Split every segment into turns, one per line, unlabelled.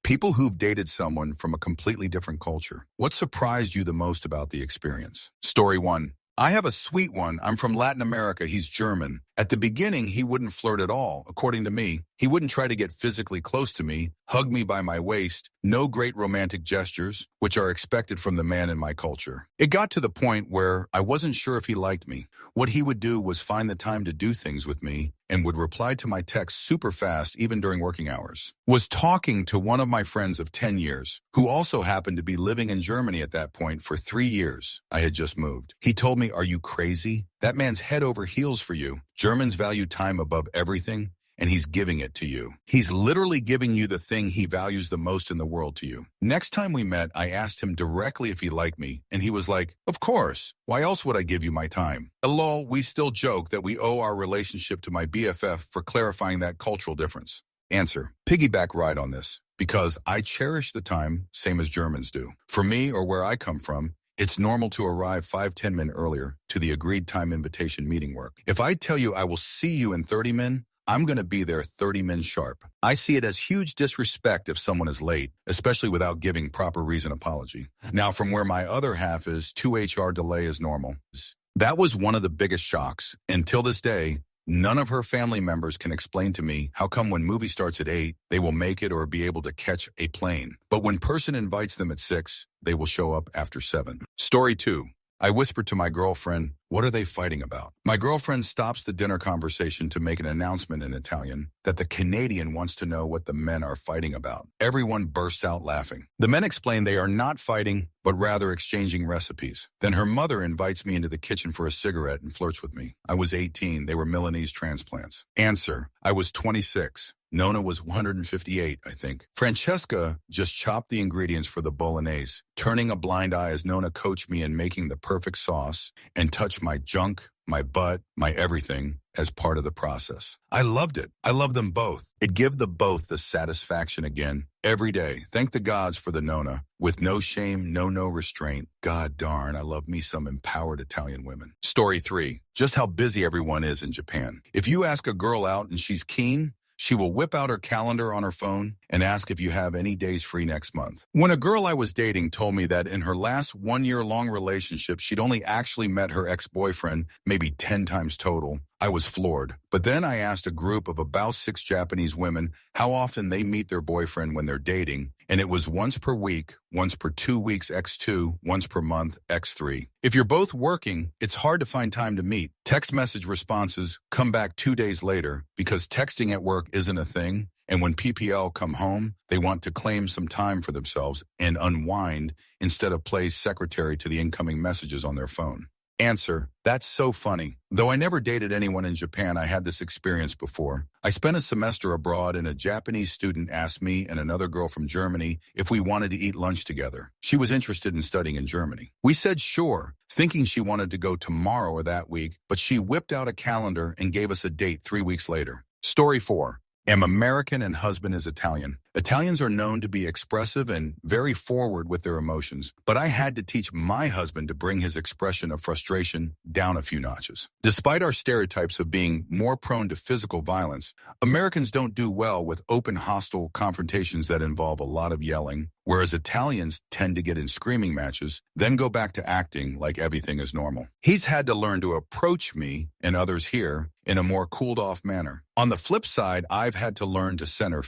People who've dated someone from a completely different culture. What surprised you the most about the experience? Story 1. I have a sweet one. I'm from Latin America. He's German. At the beginning, he wouldn't flirt at all, according to me. He wouldn't try to get physically close to me, hug me by my waist, no great romantic gestures, which are expected from the man in my culture. It got to the point where I wasn't sure if he liked me. What he would do was find the time to do things with me and would reply to my texts super fast even during working hours. Was talking to one of my friends of 10 years, who also happened to be living in Germany at that point for 3 years. I had just moved. He told me, "Are you crazy? That man's head over heels for you. Germans value time above everything, and he's giving it to you. He's literally giving you the thing he values the most in the world to you." Next time we met, I asked him directly if he liked me, and he was like, "Of course. Why else would I give you my time?" Lol, we still joke that we owe our relationship to my BFF for clarifying that cultural difference. Answer. Piggyback ride on this, because I cherish the time, same as Germans do. For me, or where I come from, it's normal to arrive 5-10 minutes earlier to the agreed time invitation meeting work. If I tell you I will see you in 30 minutes, I'm going to be there 30 minutes sharp. I see it as huge disrespect if someone is late, especially without giving proper reason apology. Now, from where my other half is, 2 HR delay is normal. That was one of the biggest shocks. Until this day, none of her family members can explain to me how come when movie starts at 8, they will make it or be able to catch a plane. But when person invites them at 6, they will show up after 7. Story 2. I whispered to my girlfriend, "What are they fighting about?" My girlfriend stops the dinner conversation to make an announcement in Italian that the Canadian wants to know what the men are fighting about. Everyone bursts out laughing. The men explain they are not fighting, but rather exchanging recipes. Then her mother invites me into the kitchen for a cigarette and flirts with me. I was 18. They were Milanese transplants. Answer. I was 26. Nona was 158, I think. Francesca just chopped the ingredients for the bolognese, turning a blind eye as Nona coached me in making the perfect sauce and touched my junk, my butt, my everything as part of the process. I loved it. I love them both. It give the both the satisfaction again every day. Thank the gods for the Nona. With no shame, no restraint. God darn, I love me some empowered Italian women. Story 3. Just how busy everyone is in Japan. If you ask a girl out and she's keen, she will whip out her calendar on her phone and ask if you have any days free next month. When a girl I was dating told me that in her last 1-year-long relationship, she'd only actually met her ex-boyfriend maybe 10 times total, I was floored. But then I asked a group of about 6 Japanese women how often they meet their boyfriend when they're dating, and it was once per week, once per 2 weeks x2, once per month x3. If you're both working, it's hard to find time to meet. Text message responses come back 2 days later because texting at work isn't a thing, and when PPL come home, they want to claim some time for themselves and unwind instead of play secretary to the incoming messages on their phone. Answer. That's so funny. Though I never dated anyone in Japan, I had this experience before. I spent a semester abroad and a Japanese student asked me and another girl from Germany if we wanted to eat lunch together. She was interested in studying in Germany. We said sure, thinking she wanted to go tomorrow or that week, but she whipped out a calendar and gave us a date 3 weeks later. Story 4. Am American and husband is Italian. Italians are known to be expressive and very forward with their emotions, but I had to teach my husband to bring his expression of frustration down a few notches. Despite our stereotypes of being more prone to physical violence, Americans don't do well with open hostile confrontations that involve a lot of yelling, whereas Italians tend to get in screaming matches, then go back to acting like everything is normal. He's had to learn to approach me and others here in a more cooled-off manner. On the flip side, I've had to learn to center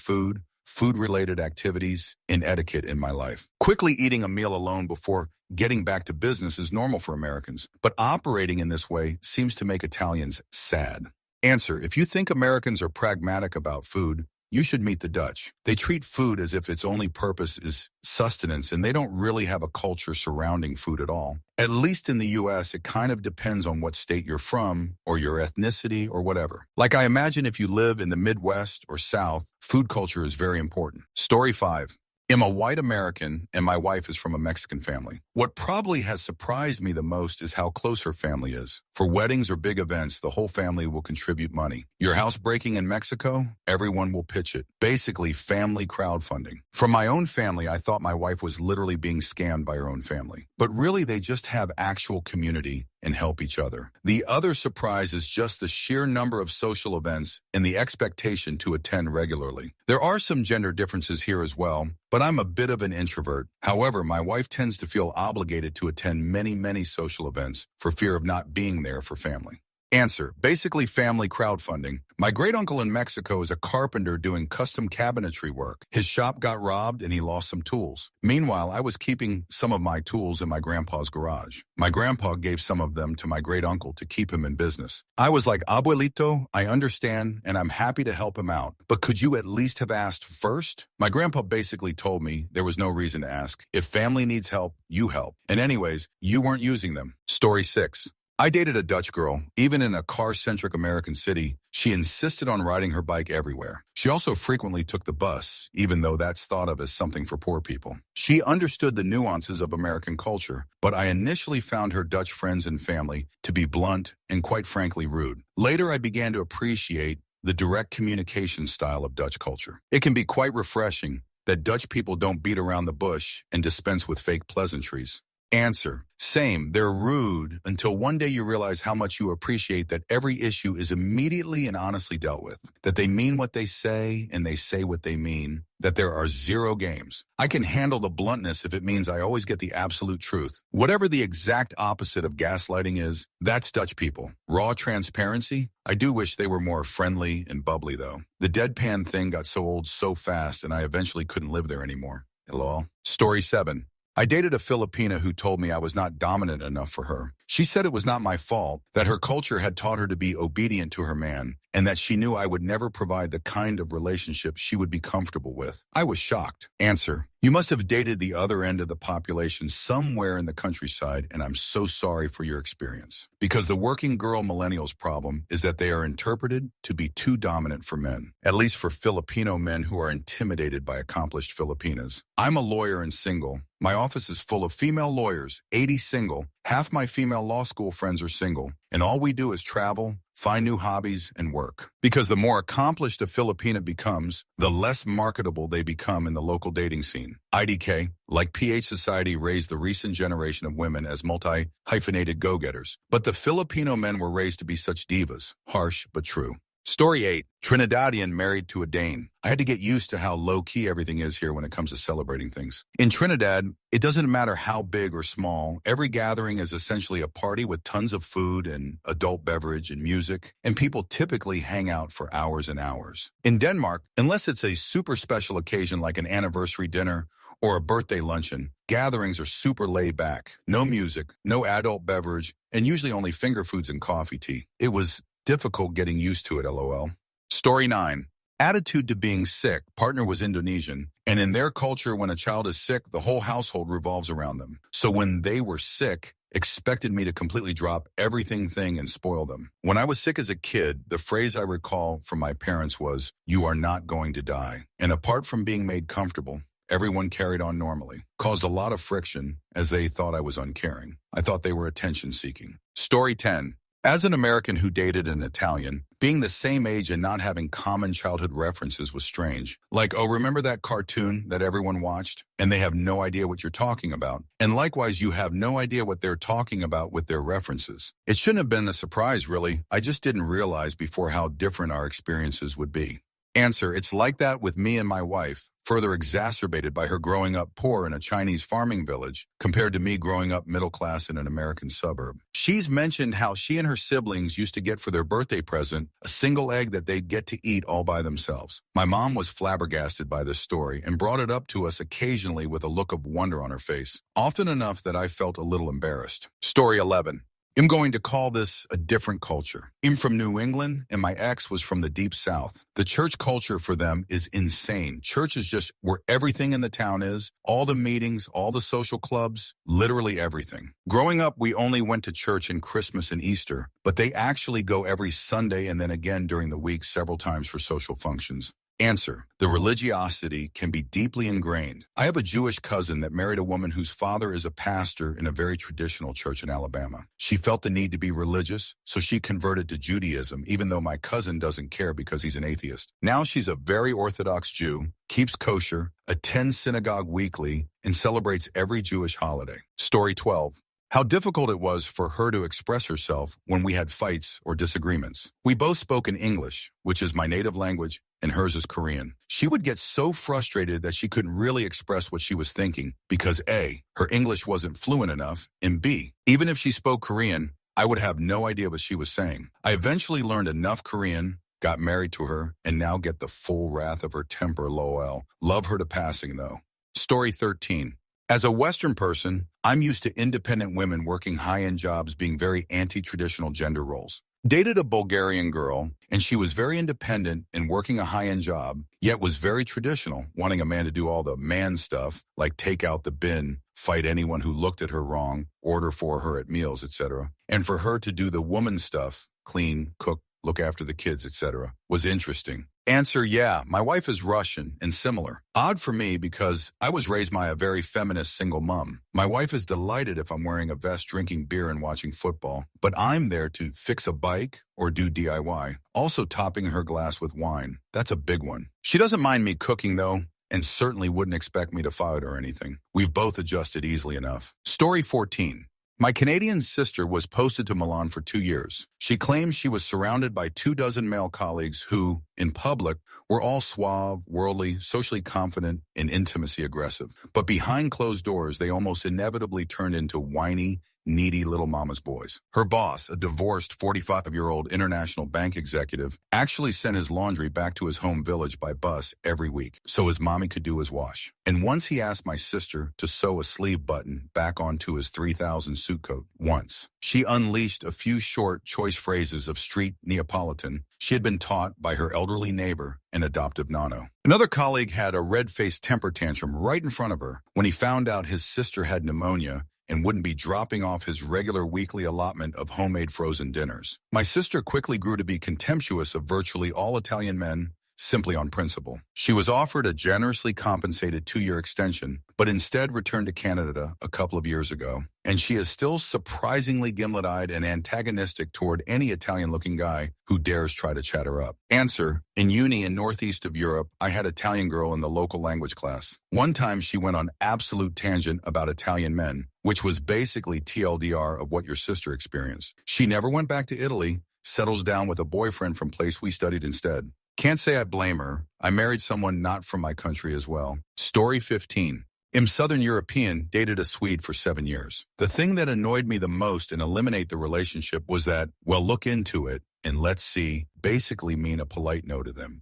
food-related activities, and etiquette in my life. Quickly eating a meal alone before getting back to business is normal for Americans, but operating in this way seems to make Italians sad. Answer. If you think Americans are pragmatic about food, you should meet the Dutch. They treat food as if its only purpose is sustenance, and they don't really have a culture surrounding food at all. At least in the US, it kind of depends on what state you're from, or your ethnicity, or whatever. Like I imagine if you live in the Midwest or South, food culture is very important. Story 5. I'm a white American, and my wife is from a Mexican family. What probably has surprised me the most is how close her family is. For weddings or big events, the whole family will contribute money. Your house breaking in Mexico? Everyone will pitch it. Basically, family crowdfunding. From my own family, I thought my wife was literally being scammed by her own family. But really, they just have actual community and help each other. The other surprise is just the sheer number of social events and the expectation to attend regularly. There are some gender differences here as well, but I'm a bit of an introvert. However, my wife tends to feel obligated to attend many social events for fear of not being there for family. Answer: basically family crowdfunding. My great-uncle in Mexico is a carpenter doing custom cabinetry work. His shop got robbed and he lost some tools. Meanwhile, I was keeping some of my tools in my grandpa's garage. My grandpa gave some of them to my great-uncle to keep him in business. I was like, Abuelito, I understand and I'm happy to help him out, but could you at least have asked first? My grandpa basically told me there was no reason to ask. If family needs help, you help. And anyways, you weren't using them. Story 6. I dated a Dutch girl. Even in a car-centric American city, she insisted on riding her bike everywhere. She also frequently took the bus, even though that's thought of as something for poor people. She understood the nuances of American culture, but I initially found her Dutch friends and family to be blunt and quite frankly rude. Later, I began to appreciate the direct communication style of Dutch culture. It can be quite refreshing that Dutch people don't beat around the bush and dispense with fake pleasantries. Answer: same, they're rude until one day you realize how much you appreciate that every issue is immediately and honestly dealt with, that they mean what they say and they say what they mean, that there are zero games. I can handle the bluntness if it means I always get the absolute truth. Whatever the exact opposite of gaslighting is, that's Dutch people. Raw transparency? I do wish they were more friendly and bubbly though. The deadpan thing got so old so fast and I eventually couldn't live there anymore. Lol. Story 7. I dated a Filipina who told me I was not dominant enough for her. She said it was not my fault, that her culture had taught her to be obedient to her man, and that she knew I would never provide the kind of relationship she would be comfortable with. I was shocked. Answer: you must have dated the other end of the population somewhere in the countryside, and I'm so sorry for your experience. Because the working girl millennials problem is that they are interpreted to be too dominant for men, at least for Filipino men who are intimidated by accomplished Filipinas. I'm a lawyer and single. My office is full of female lawyers, 80 single. Half my female law school friends are single, and all we do is travel, find new hobbies, and work. Because the more accomplished a Filipina becomes, the less marketable they become in the local dating scene. IDK, like PH Society, raised the recent generation of women as multi-hyphenated go-getters. But the Filipino men were raised to be such divas. Harsh, but true. Story 8. Trinidadian married to a Dane. I had to get used to how low-key everything is here when it comes to celebrating things. In Trinidad, it doesn't matter how big or small. Every gathering is essentially a party with tons of food and adult beverage and music, and people typically hang out for hours and hours. In Denmark, unless it's a super special occasion like an anniversary dinner or a birthday luncheon, gatherings are super laid back. No music, no adult beverage, and usually only finger foods and coffee tea. It was difficult getting used to it, lol. Story 9. Attitude to being sick. Partner was Indonesian, and in their culture, when a child is sick, the whole household revolves around them. So when they were sick, expected me to completely drop everything and spoil them. When I was sick as a kid, the phrase I recall from my parents was, "You are not going to die." And apart from being made comfortable, everyone carried on normally. Caused a lot of friction as they thought I was uncaring. I thought they were attention-seeking. Story 10. As an American who dated an Italian, being the same age and not having common childhood references was strange. Like, oh, remember that cartoon that everyone watched? And they have no idea what you're talking about. And likewise, you have no idea what they're talking about with their references. It shouldn't have been a surprise, really. I just didn't realize before how different our experiences would be. Answer: it's like that with me and my wife, further exacerbated by her growing up poor in a Chinese farming village compared to me growing up middle class in an American suburb. She's mentioned how she and her siblings used to get for their birthday present a single egg that they'd get to eat all by themselves. My mom was flabbergasted by this story and brought it up to us occasionally with a look of wonder on her face, often enough that I felt a little embarrassed. Story 11. I'm going to call this a different culture. I'm from New England, and my ex was from the deep South. The church culture for them is insane. Church is just where everything in the town is, all the meetings, all the social clubs, literally everything. Growing up, we only went to church in Christmas and Easter, but they actually go every Sunday and then again during the week several times for social functions. Answer: the religiosity can be deeply ingrained. I have a Jewish cousin that married a woman whose father is a pastor in a very traditional church in Alabama. She felt the need to be religious, so she converted to Judaism, even though my cousin doesn't care because he's an atheist. Now she's a very Orthodox Jew, keeps kosher, attends synagogue weekly, and celebrates every Jewish holiday. Story 12. how difficult it was for her to express herself when we had fights or disagreements. We both spoke in English, which is my native language, and hers is Korean. She would get so frustrated that she couldn't really express what she was thinking because A, her English wasn't fluent enough, and B, even if she spoke Korean, I would have no idea what she was saying. I eventually learned enough Korean, got married to her, and now get the full wrath of her temper, lol. Love her to passing, though. Story 13. As a Western person, I'm used to independent women working high-end jobs being very anti-traditional gender roles. Dated a Bulgarian girl, and she was very independent in working a high-end job, yet was very traditional, wanting a man to do all the man stuff, like take out the bin, fight anyone who looked at her wrong, order for her at meals, etc. And for her to do the woman stuff, clean, cook, look after the kids, etc., was interesting. Answer, yeah, my wife is Russian and similar. Odd for me because I was raised by a very feminist single mom. My wife is delighted if I'm wearing a vest, drinking beer, and watching football, but I'm there to fix a bike or do DIY, also topping her glass with wine. That's a big one. She doesn't mind me cooking, though, and certainly wouldn't expect me to fight or anything. We've both adjusted easily enough. Story 14. My Canadian sister was posted to Milan for 2 years. She claims she was surrounded by 24 male colleagues who, in public, were all suave, worldly, socially confident, and intimacy aggressive. But behind closed doors, they almost inevitably turned into whiny, needy little mama's boys. Her boss, a divorced 45-year-old international bank executive, actually sent his laundry back to his home village by bus every week so his mommy could do his wash. And once he asked my sister to sew a sleeve button back onto his 3,000 suit coat. Once. She unleashed a few short, choice phrases of street Neapolitan she had been taught by her elderly neighbor and adoptive nano. Another colleague had a red-faced temper tantrum right in front of her when he found out his sister had pneumonia and wouldn't be dropping off his regular weekly allotment of homemade frozen dinners. My sister quickly grew to be contemptuous of virtually all Italian men, simply on principle. She was offered a generously compensated 2-year extension, but instead returned to Canada a couple of years ago, and she is still surprisingly gimlet-eyed and antagonistic toward any Italian-looking guy who dares try to chat her up. Answer, in uni in northeast of Europe, I had an Italian girl in the local language class. One time she went on absolute tangent about Italian men, which was basically TLDR of what your sister experienced. She never went back to Italy, settles down with a boyfriend from place we studied instead. Can't say I blame her. I married someone not from my country as well. Story 15. I'm Southern European, dated a Swede for 7 years. The thing that annoyed me the most and eliminate the relationship was that, well, look into it and let's see, basically mean a polite no to them.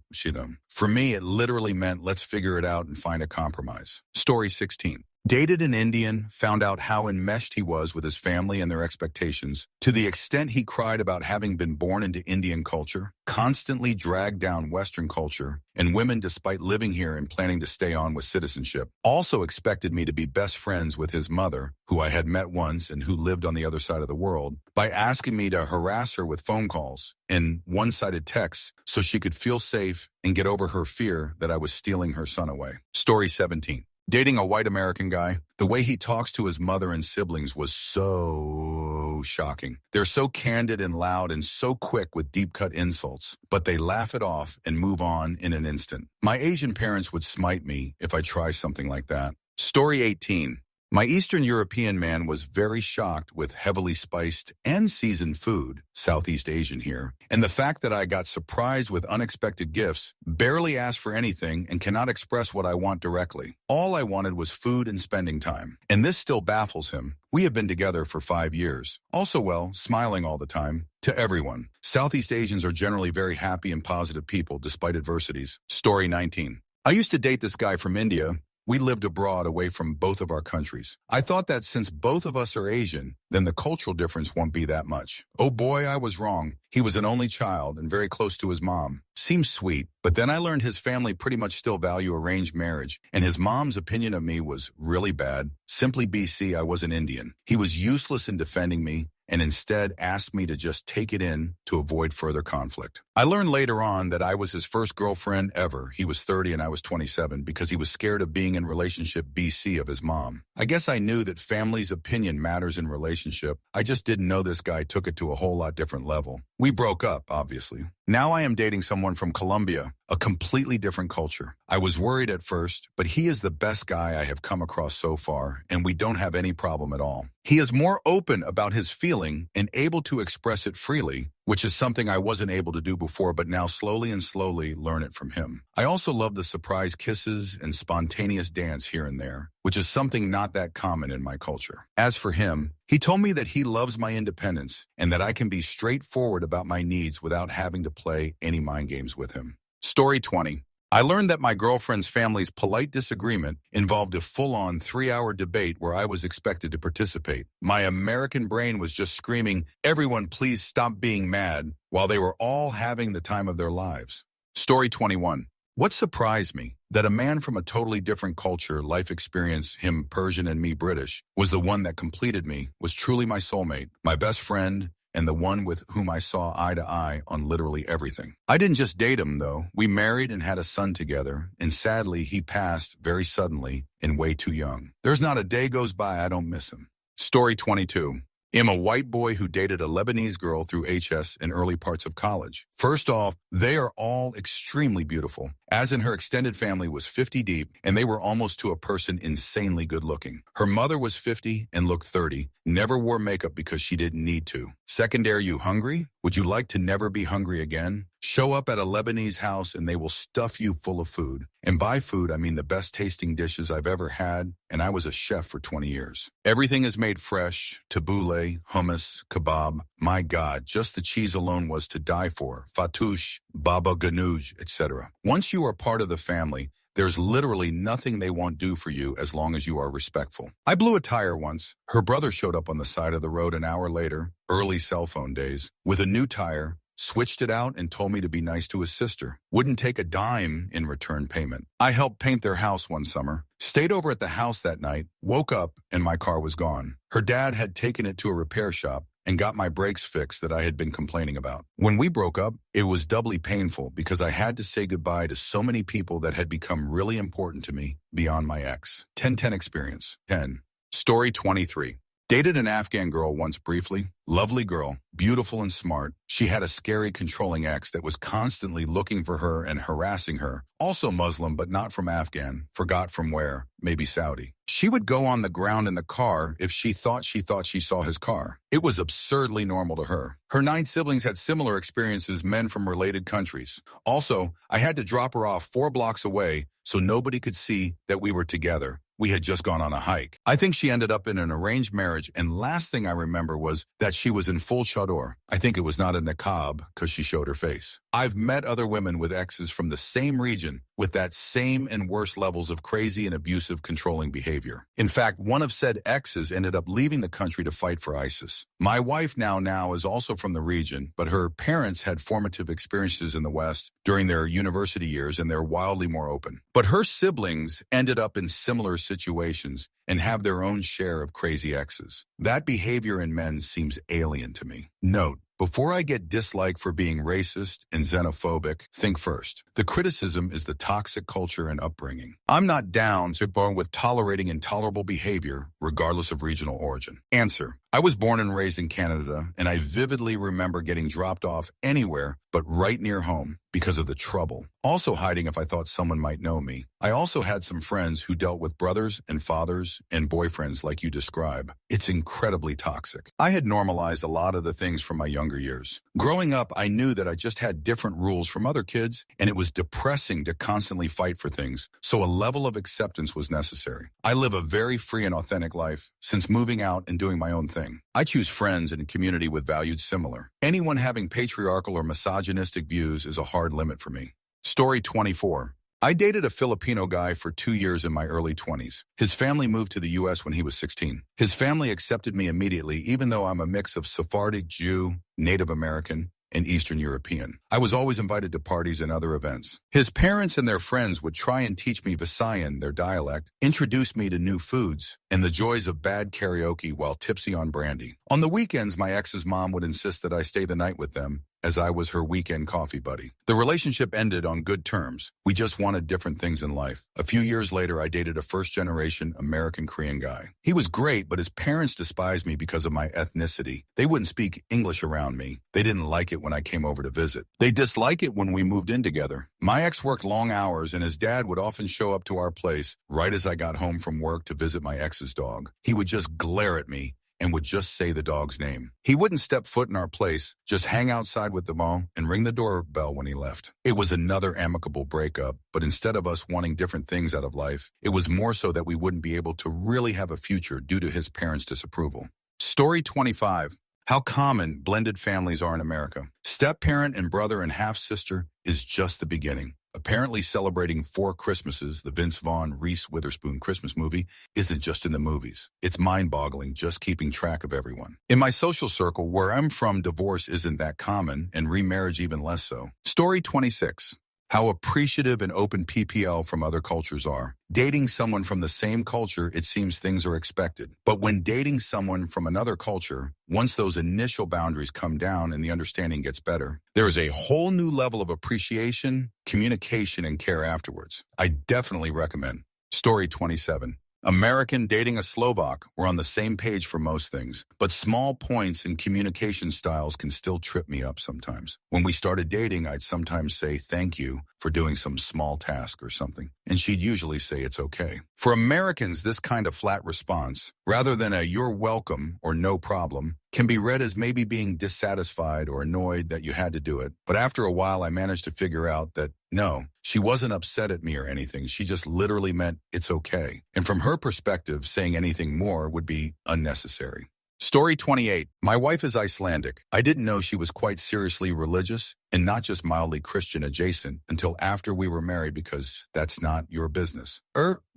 For me, it literally meant let's figure it out and find a compromise. Story 16. Dated an Indian, found out how enmeshed he was with his family and their expectations, to the extent he cried about having been born into Indian culture, constantly dragged down Western culture, and women, despite living here and planning to stay on with citizenship, also expected me to be best friends with his mother, who I had met once and who lived on the other side of the world, by asking me to harass her with phone calls and one-sided texts so she could feel safe and get over her fear that I was stealing her son away. Story 17. Dating a white American guy, the way he talks to his mother and siblings was so shocking. They're so candid and loud and so quick with deep-cut insults, but they laugh it off and move on in an instant. My Asian parents would smite me if I try something like that. Story 18. My Eastern European man was very shocked with heavily spiced and seasoned food, Southeast Asian here, and the fact that I got surprised with unexpected gifts, barely asked for anything, and cannot express what I want directly. All I wanted was food and spending time, and this still baffles him. We have been together for 5 years. Also, well, smiling all the time. To everyone, Southeast Asians are generally very happy and positive people despite adversities. Story 19. I used to date this guy from India. We lived abroad away from both of our countries. I thought that since both of us are Asian, then the cultural difference won't be that much. Oh boy, I was wrong. He was an only child and very close to his mom. Seems sweet, but then I learned his family pretty much still value arranged marriage, and his mom's opinion of me was really bad. Simply BC, I was an Indian. He was useless in defending me and instead asked me to just take it in to avoid further conflict. I learned later on that I was his first girlfriend ever. He was 30 and I was 27 because he was scared of being in relationship BC of his mom. I guess I knew that family's opinion matters in relationship. I just didn't know this guy took it to a whole lot different level. We broke up, obviously. Now I am dating someone from Colombia, a completely different culture. I was worried at first, but he is the best guy I have come across so far, and we don't have any problem at all. He is more open about his feeling and able to express it freely, which is something I wasn't able to do before, but now slowly learn it from him. I also love the surprise kisses and spontaneous dance here and there, which is something not that common in my culture. As for him, he told me that he loves my independence and that I can be straightforward about my needs without having to play any mind games with him. Story 20. I learned that my girlfriend's family's polite disagreement involved a full-on 3-hour debate where I was expected to participate. My American brain was just screaming, "Everyone please stop being mad," while they were all having the time of their lives. Story 21. What surprised me, that a man from a totally different culture, life experience, him Persian and me British, was the one that completed me, was truly my soulmate, my best friend, and the one with whom I saw eye to eye on literally everything. I didn't just date him, though. We married and had a son together, and sadly, he passed very suddenly and way too young. There's not a day goes by I don't miss him. Story 22. I'm a white boy who dated a Lebanese girl through HS in early parts of college. First off, they are all extremely beautiful, as in her extended family was 50 deep, and they were almost to a person insanely good looking. Her mother was 50 and looked 30, never wore makeup because she didn't need to. Secondary, you hungry? Would you like to never be hungry again? Show up at a Lebanese house and they will stuff you full of food. And by food, I mean the best tasting dishes I've ever had, and I was a chef for 20 years. Everything is made fresh, tabbouleh, hummus, kebab. My God, just the cheese alone was to die for. Fattoush, baba ganoush, etc. Once you are part of the family, there's literally nothing they won't do for you as long as you are respectful. I blew a tire once. Her brother showed up on the side of the road an hour later, early cell phone days, with a new tire, switched it out and told me to be nice to his sister. Wouldn't take a dime in return payment. I helped paint their house one summer. Stayed over at the house that night, woke up, and my car was gone. Her dad had taken it to a repair shop and got my brakes fixed that I had been complaining about. When we broke up, it was doubly painful because I had to say goodbye to so many people that had become really important to me beyond my ex. 10-10 experience. 10. Story 23. Dated an Afghan girl once briefly. Lovely girl, beautiful and smart. She had a scary, controlling ex that was constantly looking for her and harassing her. Also Muslim, but not from Afghan. Forgot from where. Maybe Saudi. She would go on the ground in the car if she thought she saw his car. It was absurdly normal to her. Her 9 siblings had similar experiences, men from related countries. Also, I had to drop her off 4 blocks away so nobody could see that we were together. We had just gone on a hike. I think she ended up in an arranged marriage, and last thing I remember was that she was in full chador. I think it was not a niqab because she showed her face. I've met other women with exes from the same region with that same and worse levels of crazy and abusive controlling behavior. In fact, one of said exes ended up leaving the country to fight for ISIS. My wife now is also from the region, but her parents had formative experiences in the West during their university years, and they're wildly more open. But her siblings ended up in similar situations and have their own share of crazy exes. That behavior in men seems alien to me. Note, before I get disliked for being racist and xenophobic, think first. The criticism is the toxic culture and upbringing. I'm not down with tolerating intolerable behavior, regardless of regional origin. Answer. I was born and raised in Canada, and I vividly remember getting dropped off anywhere but right near home because of the trouble. Also hiding if I thought someone might know me. I also had some friends who dealt with brothers and fathers and boyfriends like you describe. It's incredibly toxic. I had normalized a lot of the things from my younger years. Growing up, I knew that I just had different rules from other kids, and it was depressing to constantly fight for things, so a level of acceptance was necessary. I live a very free and authentic life since moving out and doing my own thing. I choose friends and a community with values similar. Anyone having patriarchal or misogynistic views is a hard limit for me. Story 24. I dated a Filipino guy for 2 years in my early 20s. His family moved to the U.S. when he was 16. His family accepted me immediately, even though I'm a mix of Sephardic Jew, Native American, and Eastern European. I was always invited to parties and other events. His parents and their friends would try and teach me Visayan, their dialect, introduce me to new foods, and the joys of bad karaoke while tipsy on brandy. On the weekends, my ex's mom would insist that I stay the night with them, as I was her weekend coffee buddy. The relationship ended on good terms. We just wanted different things in life. A few years later, I dated a first-generation American Korean guy. He was great, but his parents despised me because of my ethnicity. They wouldn't speak English around me. They didn't like it when I came over to visit. They disliked it when we moved in together. My ex worked long hours, and his dad would often show up to our place right as I got home from work to visit my ex's dog. He would just glare at me and would just say the dog's name. He wouldn't step foot in our place, just hang outside with the mom and ring the doorbell when he left. It was another amicable breakup, but instead of us wanting different things out of life, it was more so that we wouldn't be able to really have a future due to his parents' disapproval. Story 25. How common blended families are in America. Step-parent and brother and half-sister is just the beginning. Apparently celebrating 4 Christmases, the Vince Vaughn, Reese Witherspoon Christmas movie, isn't just in the movies. It's mind-boggling just keeping track of everyone. In my social circle, where I'm from, divorce isn't that common, and remarriage even less so. Story 26. How appreciative and open PPL from other cultures are. Dating someone from the same culture, it seems things are expected. But when dating someone from another culture, once those initial boundaries come down and the understanding gets better, there is a whole new level of appreciation, communication, and care afterwards. I definitely recommend. Story 27. American dating a Slovak. We're on the same page for most things, but small points in communication styles can still trip me up sometimes. When we started dating, I'd sometimes say thank you for doing some small task or something, and she'd usually say it's okay. For Americans, this kind of flat response, rather than a you're welcome or no problem, can be read as maybe being dissatisfied or annoyed that you had to do it. But after a while, I managed to figure out that no, she wasn't upset at me or anything. She just literally meant it's okay. And from her perspective, saying anything more would be unnecessary. Story 28. My wife is Icelandic. I didn't know she was quite seriously religious and not just mildly Christian adjacent until after we were married because that's not your business.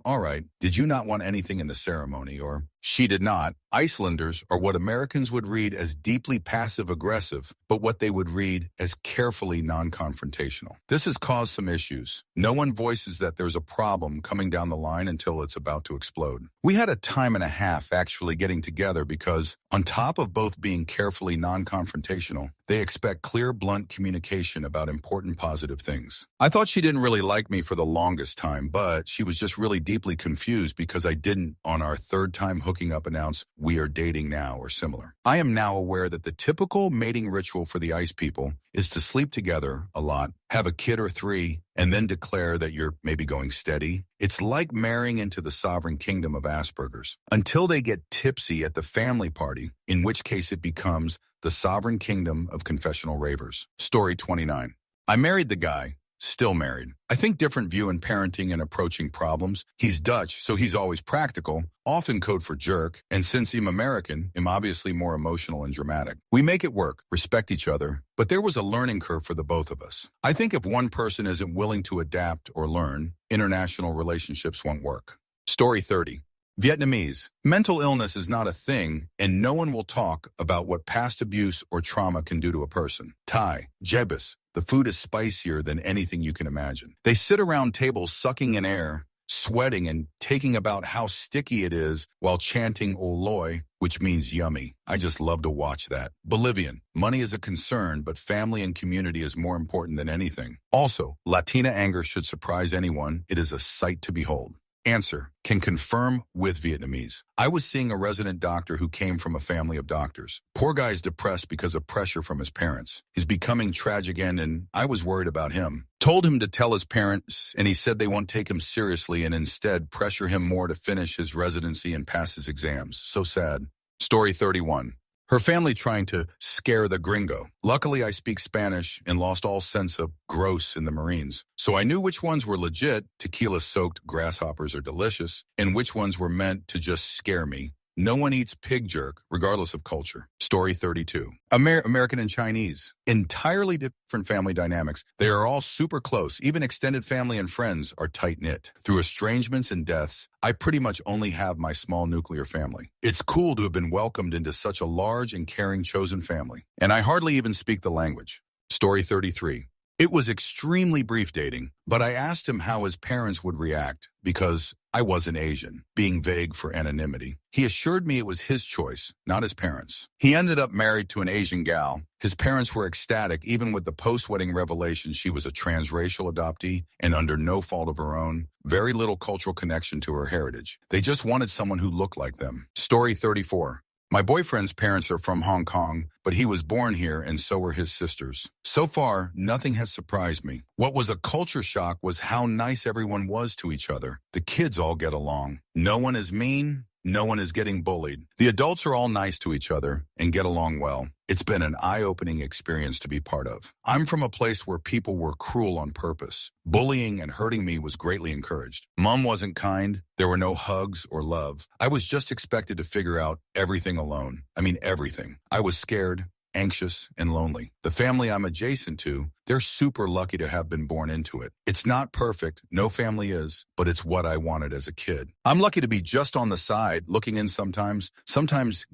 All right. Did you not want anything in the ceremony? Or she did not. Icelanders are what Americans would read as deeply passive-aggressive, but what they would read as carefully non-confrontational. This has caused some issues. No one voices that there's a problem coming down the line until it's about to explode. We had a time and a half actually getting together because, on top of both being carefully non-confrontational, they expect clear, blunt communication about important positive things. I thought she didn't really like me for the longest time, but she was just really deeply confused because I didn't, on our 3rd time hooking up, announce we are dating now or similar. I am now aware that the typical mating ritual for the ice people is to sleep together a lot, have a kid or 3, and then declare that you're maybe going steady. It's like marrying into the sovereign kingdom of Asperger's until they get tipsy at the family party, in which case it becomes the sovereign kingdom of confessional ravers. Story 29. I married the guy. Still married. I think different view in parenting and approaching problems. He's Dutch, so he's always practical, often code for jerk, and since I'm American, I'm obviously more emotional and dramatic. We make it work, respect each other, but there was a learning curve for the both of us. I think if one person isn't willing to adapt or learn, international relationships won't work. Story 30. Vietnamese. Mental illness is not a thing, and no one will talk about what past abuse or trauma can do to a person. Thai. Jebus. The food is spicier than anything you can imagine. They sit around tables sucking in air, sweating and taking about how sticky it is while chanting Oloi, which means yummy. I just love to watch that. Bolivian. Money is a concern, but family and community is more important than anything. Also, Latina anger should surprise anyone. It is a sight to behold. Answer. Can confirm with Vietnamese. I was seeing a resident doctor who came from a family of doctors. Poor guy's depressed because of pressure from his parents. He's becoming tragic and I was worried about him. Told him to tell his parents, and he said they won't take him seriously and instead pressure him more to finish his residency and pass his exams. So sad. Story 31. Her family trying to scare the gringo. Luckily, I speak Spanish and lost all sense of gross in the Marines. So I knew which ones were legit, tequila-soaked grasshoppers are delicious, and which ones were meant to just scare me. No one eats pig jerk, regardless of culture. Story 32. American and Chinese. Entirely different family dynamics. They are all super close. Even extended family and friends are tight-knit. Through estrangements and deaths, I pretty much only have my small nuclear family. It's cool to have been welcomed into such a large and caring chosen family. And I hardly even speak the language. Story 33. It was extremely brief dating, but I asked him how his parents would react because I wasn't Asian, being vague for anonymity. He assured me it was his choice, not his parents'. He ended up married to an Asian gal, His parents were ecstatic, even with the post-wedding revelation she was a transracial adoptee and under no fault of her own, very little cultural connection to her heritage. They just wanted someone who looked like them. Story 34. My boyfriend's parents are from Hong Kong, but he was born here and so were his sisters. So far, nothing has surprised me. What was a culture shock was how nice everyone was to each other. The kids all get along. No one is mean. No one is getting bullied. The adults are all nice to each other and get along well. It's been an eye-opening experience to be part of. I'm from a place where people were cruel on purpose. Bullying and hurting me was greatly encouraged. Mom wasn't kind. There were no hugs or love. I was just expected to figure out everything alone. I mean, everything. I was scared, anxious, and lonely. The family I'm adjacent to, they're super lucky to have been born into it. It's not perfect, no family is, but it's what I wanted as a kid. I'm lucky to be just on the side, looking in sometimes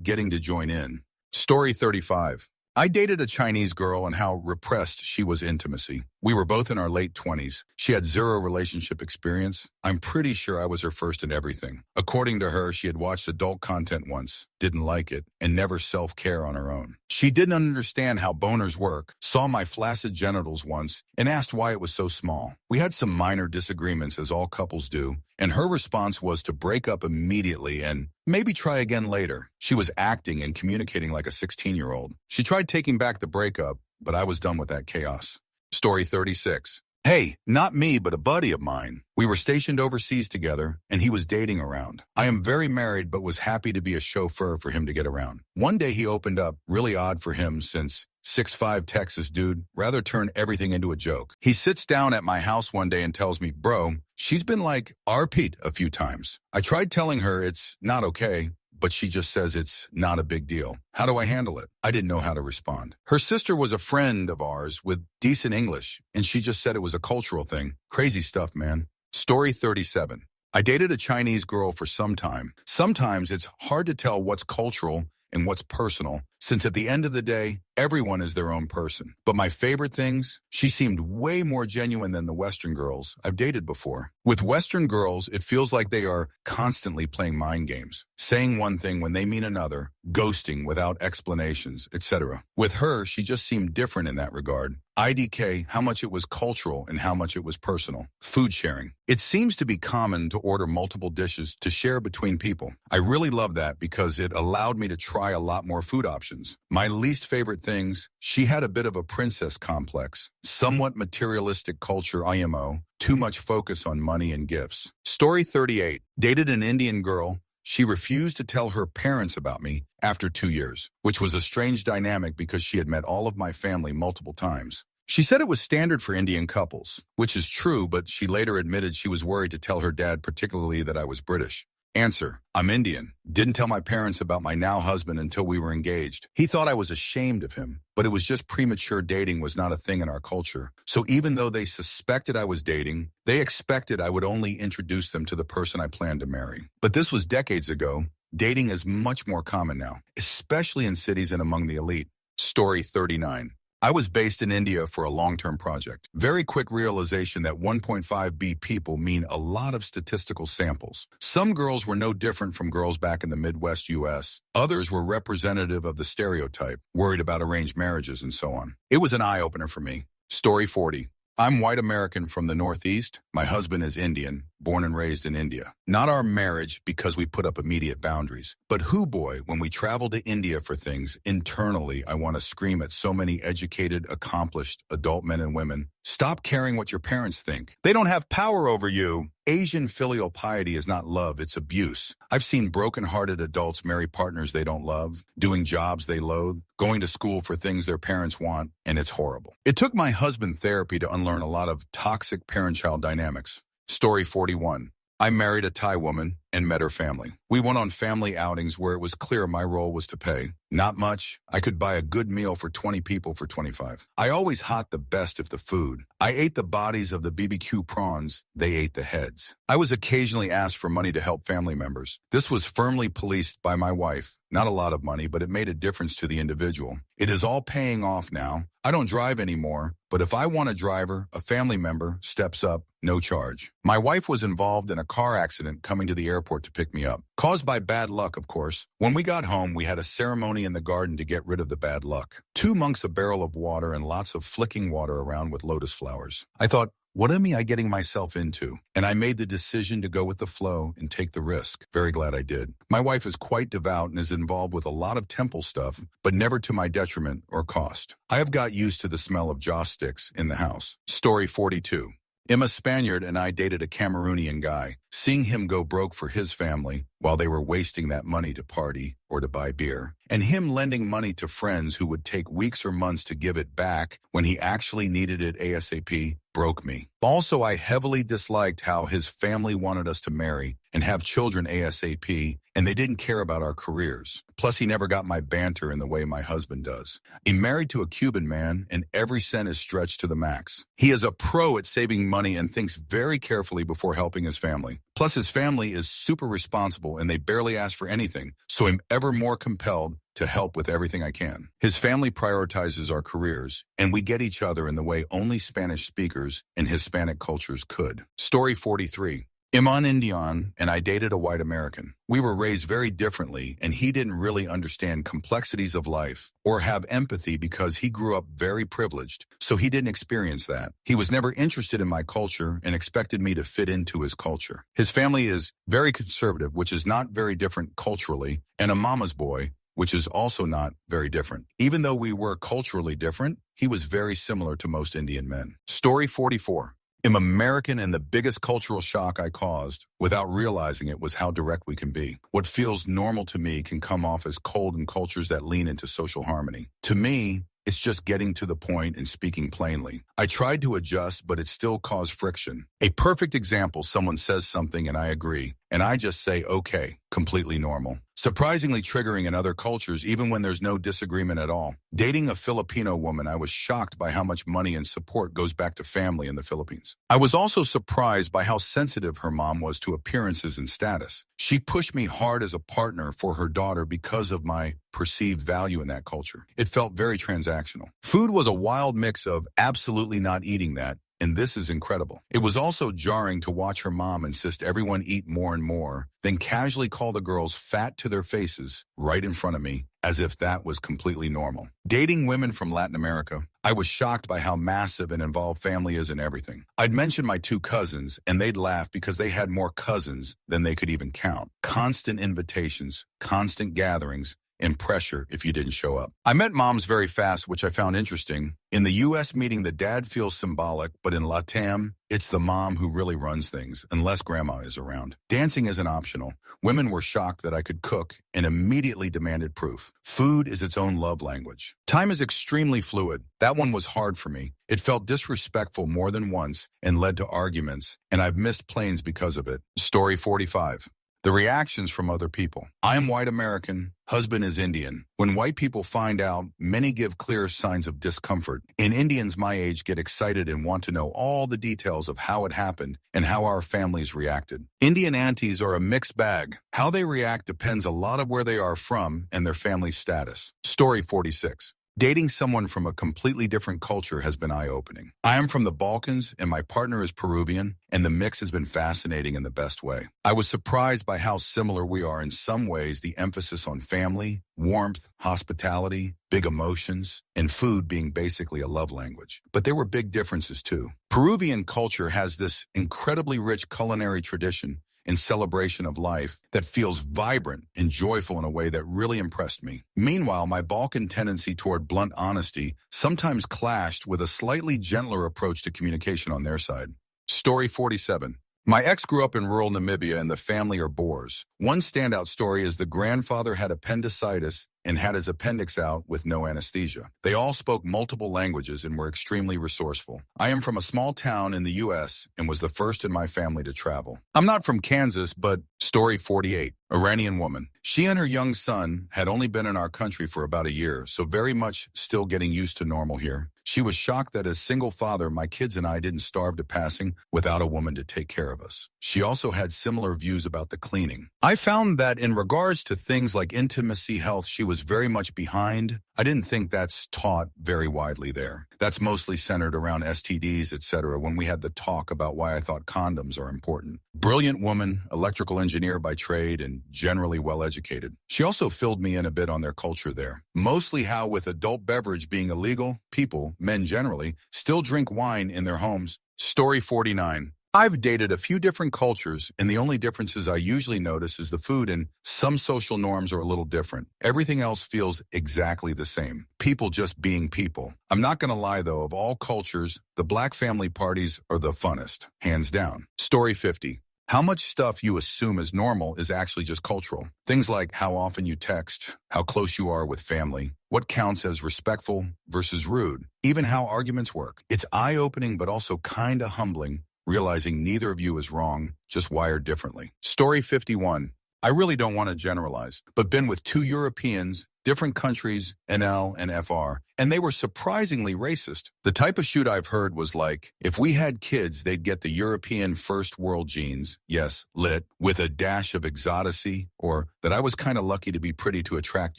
getting to join in. Story 35. I dated a Chinese girl and how repressed she was intimacy. We were both in our late 20s. She had zero relationship experience. I'm pretty sure I was her first in everything. According to her, she had watched adult content once, didn't like it, and never self-care on her own. She didn't understand how boners work, saw my flaccid genitals once, and asked why it was so small. We had some minor disagreements, as all couples do, and her response was to break up immediately and maybe try again later. She was acting and communicating like a 16-year-old. She tried taking back the breakup, but I was done with that chaos. Story 36. Hey, not me, but a buddy of mine. We were stationed overseas together, and he was dating around. I am very married, but was happy to be a chauffeur for him to get around. One day he opened up, really odd for him since 6'5" Texas dude, rather turn everything into a joke. He sits down at my house one day and tells me, bro, she's been like RP'd a few times. I tried telling her it's not okay, but she just says it's not a big deal. How do I handle it? I didn't know how to respond. Her sister was a friend of ours with decent English, and she just said it was a cultural thing. Crazy stuff, man. Story 37. I dated a Chinese girl for some time. Sometimes it's hard to tell what's cultural and what's personal, since at the end of the day, everyone is their own person. But my favorite things, she seemed way more genuine than the Western girls I've dated before. With Western girls, it feels like they are constantly playing mind games, saying one thing when they mean another, ghosting without explanations, etc. With her, she just seemed different in that regard. IDK, how much it was cultural and how much it was personal. Food sharing. It seems to be common to order multiple dishes to share between people. I really love that because it allowed me to try a lot more food options. My least favorite things, she had a bit of a princess complex, somewhat materialistic culture IMO, too much focus on money and gifts. Story 38. Dated an Indian girl. She refused to tell her parents about me after 2 years, which was a strange dynamic because she had met all of my family multiple times. She said it was standard for Indian couples, which is true, but she later admitted she was worried to tell her dad, particularly that I was British. Answer: I'm Indian. Didn't tell my parents about my now husband until we were engaged. He thought I was ashamed of him, but it was just premature dating was not a thing in our culture. So even though they suspected I was dating, they expected I would only introduce them to the person I planned to marry. But this was decades ago. Dating is much more common now, especially in cities and among the elite. Story 39. I was based in India for a long-term project. Very quick realization that 1.5B people mean a lot of statistical samples. Some girls were no different from girls back in the Midwest U.S. Others were representative of the stereotype, worried about arranged marriages and so on. It was an eye-opener for me. Story 40. I'm white American from the Northeast. My husband is Indian, born and raised in India. Not our marriage because we put up immediate boundaries. But hoo boy, when we travel to India for things, internally I want to scream at so many educated, accomplished adult men and women. Stop caring what your parents think. They don't have power over you. Asian filial piety is not love, it's abuse. I've seen broken-hearted adults marry partners they don't love, doing jobs they loathe, going to school for things their parents want, and it's horrible. It took my husband therapy to unlearn a lot of toxic parent-child dynamics. Story 41. I married a Thai woman and met her family. We went on family outings where it was clear my role was to pay. Not much. I could buy a good meal for 20 people for 25. I always hot the best of the food. I ate the bodies of the BBQ prawns. They ate the heads. I was occasionally asked for money to help family members. This was firmly policed by my wife. Not a lot of money, but it made a difference to the individual. It is all paying off now. I don't drive anymore, but if I want a driver, a family member steps up, no charge. My wife was involved in a car accident coming to the airport to pick me up. Caused by bad luck, of course. When we got home, we had a ceremony money in the garden to get rid of the bad luck. 2 monks, a barrel of water, and lots of flicking water around with lotus flowers. I thought, what am I getting myself into? And I made the decision to go with the flow and take the risk. Very glad I did. My wife is quite devout and is involved with a lot of temple stuff, but never to my detriment or cost. I have got used to the smell of joss sticks in the house. Story 42. I'm a Spaniard and I dated a Cameroonian guy. Seeing him go broke for his family while they were wasting that money to party or to buy beer, and him lending money to friends who would take weeks or months to give it back when he actually needed it ASAP, broke me. Also, I heavily disliked how his family wanted us to marry and have children ASAP, and they didn't care about our careers. Plus, he never got my banter in the way my husband does. I'm married to a Cuban man, and every cent is stretched to the max. He is a pro at saving money and thinks very carefully before helping his family. Plus, his family is super responsible, and they barely ask for anything, so I'm ever more compelled to help with everything I can. His family prioritizes our careers, and we get each other in the way only Spanish speakers and Hispanic cultures could. Story 43. I'm an Indian, and I dated a white American. We were raised very differently, and he didn't really understand complexities of life or have empathy because he grew up very privileged, so he didn't experience that. He was never interested in my culture and expected me to fit into his culture. His family is very conservative, which is not very different culturally, and a mama's boy, which is also not very different. Even though we were culturally different, he was very similar to most Indian men. Story 44. I'm American, and the biggest cultural shock I caused, without realizing it, was how direct we can be. What feels normal to me can come off as cold in cultures that lean into social harmony. To me, it's just getting to the point and speaking plainly. I tried to adjust, but it still caused friction. A perfect example, someone says something and I agree, and I just say, okay, completely normal. Surprisingly triggering in other cultures, even when there's no disagreement at all. Dating a Filipino woman, I was shocked by how much money and support goes back to family in the Philippines. I was also surprised by how sensitive her mom was to appearances and status. She pushed me hard as a partner for her daughter because of my perceived value in that culture. It felt very transactional. Food was a wild mix of absolutely not eating that, and this is incredible. It was also jarring to watch her mom insist everyone eat more and more, then casually call the girls fat to their faces right in front of me, as if that was completely normal. Dating women from Latin America, I was shocked by how massive and involved family is in everything. I'd mention my 2 cousins, and they'd laugh because they had more cousins than they could even count. Constant invitations, constant gatherings, and pressure if you didn't show up. I met moms very fast, which I found interesting. In the U.S. meeting, the dad feels symbolic, but in LATAM, it's the mom who really runs things, unless grandma is around. Dancing isn't optional. Women were shocked that I could cook and immediately demanded proof. Food is its own love language. Time is extremely fluid. That one was hard for me. It felt disrespectful more than once and led to arguments, and I've missed planes because of it. Story 45. The reactions from other people. I am white American, husband is Indian. When white people find out, many give clear signs of discomfort, and Indians my age get excited and want to know all the details of how it happened and how our families reacted. Indian aunties are a mixed bag. How they react depends a lot of where they are from and their family status. Story 46. Dating someone from a completely different culture has been eye-opening. I am from the Balkans, and my partner is Peruvian, and the mix has been fascinating in the best way. I was surprised by how similar we are in some ways, the emphasis on family, warmth, hospitality, big emotions, and food being basically a love language. But there were big differences too. Peruvian culture has this incredibly rich culinary tradition and celebration of life that feels vibrant and joyful in a way that really impressed me. Meanwhile, my Balkan tendency toward blunt honesty sometimes clashed with a slightly gentler approach to communication on their side. Story 47. My ex grew up in rural Namibia and the family are Boers. One standout story is the grandfather had appendicitis and had his appendix out with no anesthesia. They all spoke multiple languages and were extremely resourceful. I am from a small town in the U.S. and was the first in my family to travel. I'm not from Kansas, but story 48. Iranian woman. She and her young son had only been in our country for about a year, so very much still getting used to normal here. She was shocked that as single father, my kids and I didn't starve to passing without a woman to take care of us. She also had similar views about the cleaning. I found that in regards to things like intimacy, health, she was very much behind. I didn't think that's taught very widely there. That's mostly centered around STDs, etc., when we had the talk about why I thought condoms are important. Brilliant woman, electrical engineer by trade, and generally well-educated. She also filled me in a bit on their culture there. Mostly how with adult beverage being illegal, people, men generally, still drink wine in their homes. Story 49. I've dated a few different cultures, and the only differences I usually notice is the food, and some social norms are a little different. Everything else feels exactly the same. People just being people. I'm not gonna lie though, of all cultures, the black family parties are the funnest, hands down. Story 50. How much stuff you assume is normal is actually just cultural. Things like how often you text, how close you are with family, what counts as respectful versus rude, even how arguments work. It's eye-opening but also kinda humbling, realizing neither of you is wrong, just wired differently. Story 51. I really don't want to generalize, but been with two Europeans, different countries, NL and FR, and they were surprisingly racist. The type of shoot I've heard was like, if we had kids, they'd get the European first world genes, yes, lit, with a dash of exoticy, or that I was kind of lucky to be pretty to attract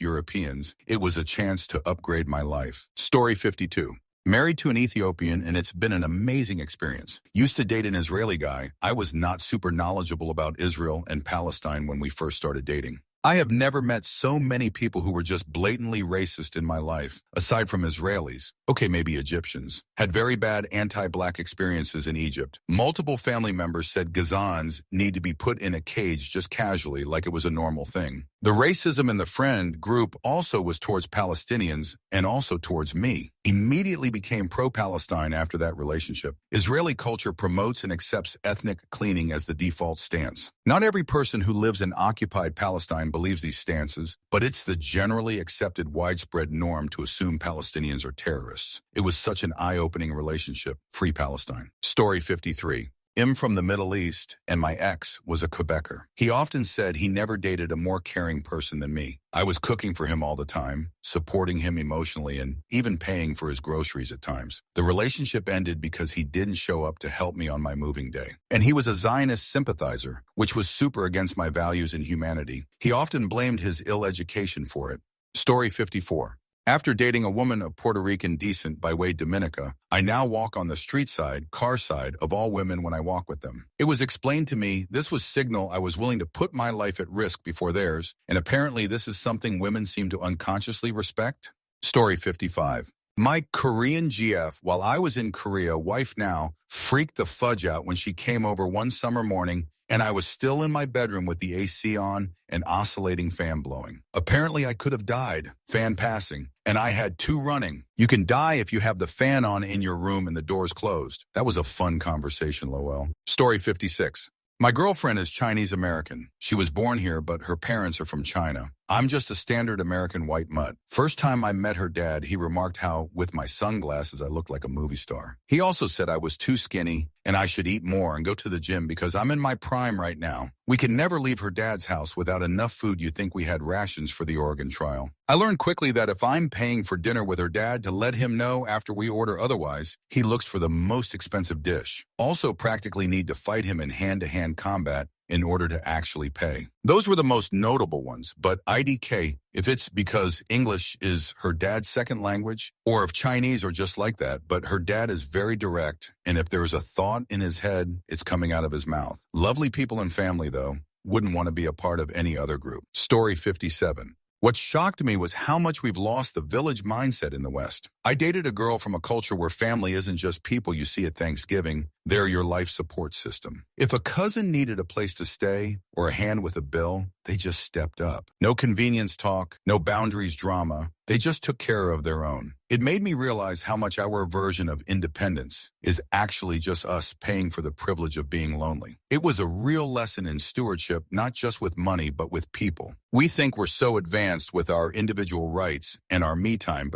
Europeans. It was a chance to upgrade my life. Story 52. Married to an Ethiopian, and it's been an amazing experience. Used to date an Israeli guy. I was not super knowledgeable about Israel and Palestine when we first started dating. I have never met so many people who were just blatantly racist in my life, aside from Israelis. Okay, maybe Egyptians. Had very bad anti-black experiences in Egypt. Multiple family members said Gazans need to be put in a cage just casually, like it was a normal thing. The racism in the friend group also was towards Palestinians and also towards me. Immediately became pro-Palestine after that relationship. Israeli culture promotes and accepts ethnic cleaning as the default stance. Not every person who lives in occupied Palestine believes these stances, but it's the generally accepted widespread norm to assume Palestinians are terrorists. It was such an eye-opening relationship. Free Palestine. Story 53. I'm from the Middle East, and my ex was a Quebecer. He often said he never dated a more caring person than me. I was cooking for him all the time, supporting him emotionally, and even paying for his groceries at times. The relationship ended because he didn't show up to help me on my moving day. And he was a Zionist sympathizer, which was super against my values and humanity. He often blamed his ill education for it. Story 54. After dating a woman of Puerto Rican descent by way Dominica, I now walk on the street side, car side, of all women when I walk with them. It was explained to me this was signal I was willing to put my life at risk before theirs, and apparently this is something women seem to unconsciously respect. Story 55. My Korean GF, while I was in Korea, wife now, freaked the fudge out when she came over one summer morning and I was still in my bedroom with the AC on and oscillating fan blowing. Apparently I could have died, fan passing, and I had two running. You can die if you have the fan on in your room and the doors closed. That was a fun conversation, Lowell. Story 56. My girlfriend is Chinese American. She was born here, but her parents are from China. I'm just a standard American white mutt. First time I met her dad, he remarked how, with my sunglasses, I looked like a movie star. He also said I was too skinny and I should eat more and go to the gym because I'm in my prime right now. We could never leave her dad's house without enough food you'd think we had rations for the Oregon trial. I learned quickly that if I'm paying for dinner with her dad to let him know after we order otherwise, he looks for the most expensive dish. Also practically need to fight him in hand-to-hand combat in order to actually pay. Those were the most notable ones, but IDK, if it's because English is her dad's second language, or if Chinese are just like that, but her dad is very direct, and if there's a thought in his head, it's coming out of his mouth. Lovely people and family, though. Wouldn't want to be a part of any other group. Story 57. What shocked me was how much we've lost the village mindset in the West. I dated a girl from a culture where family isn't just people you see at Thanksgiving. They're your life support system. If a cousin needed a place to stay or a hand with a bill, they just stepped up. No convenience talk, no boundaries drama. They just took care of their own. It made me realize how much our version of independence is actually just us paying for the privilege of being lonely. It was a real lesson in stewardship, not just with money, but with people. We think we're so advanced with our individual rights and our me time,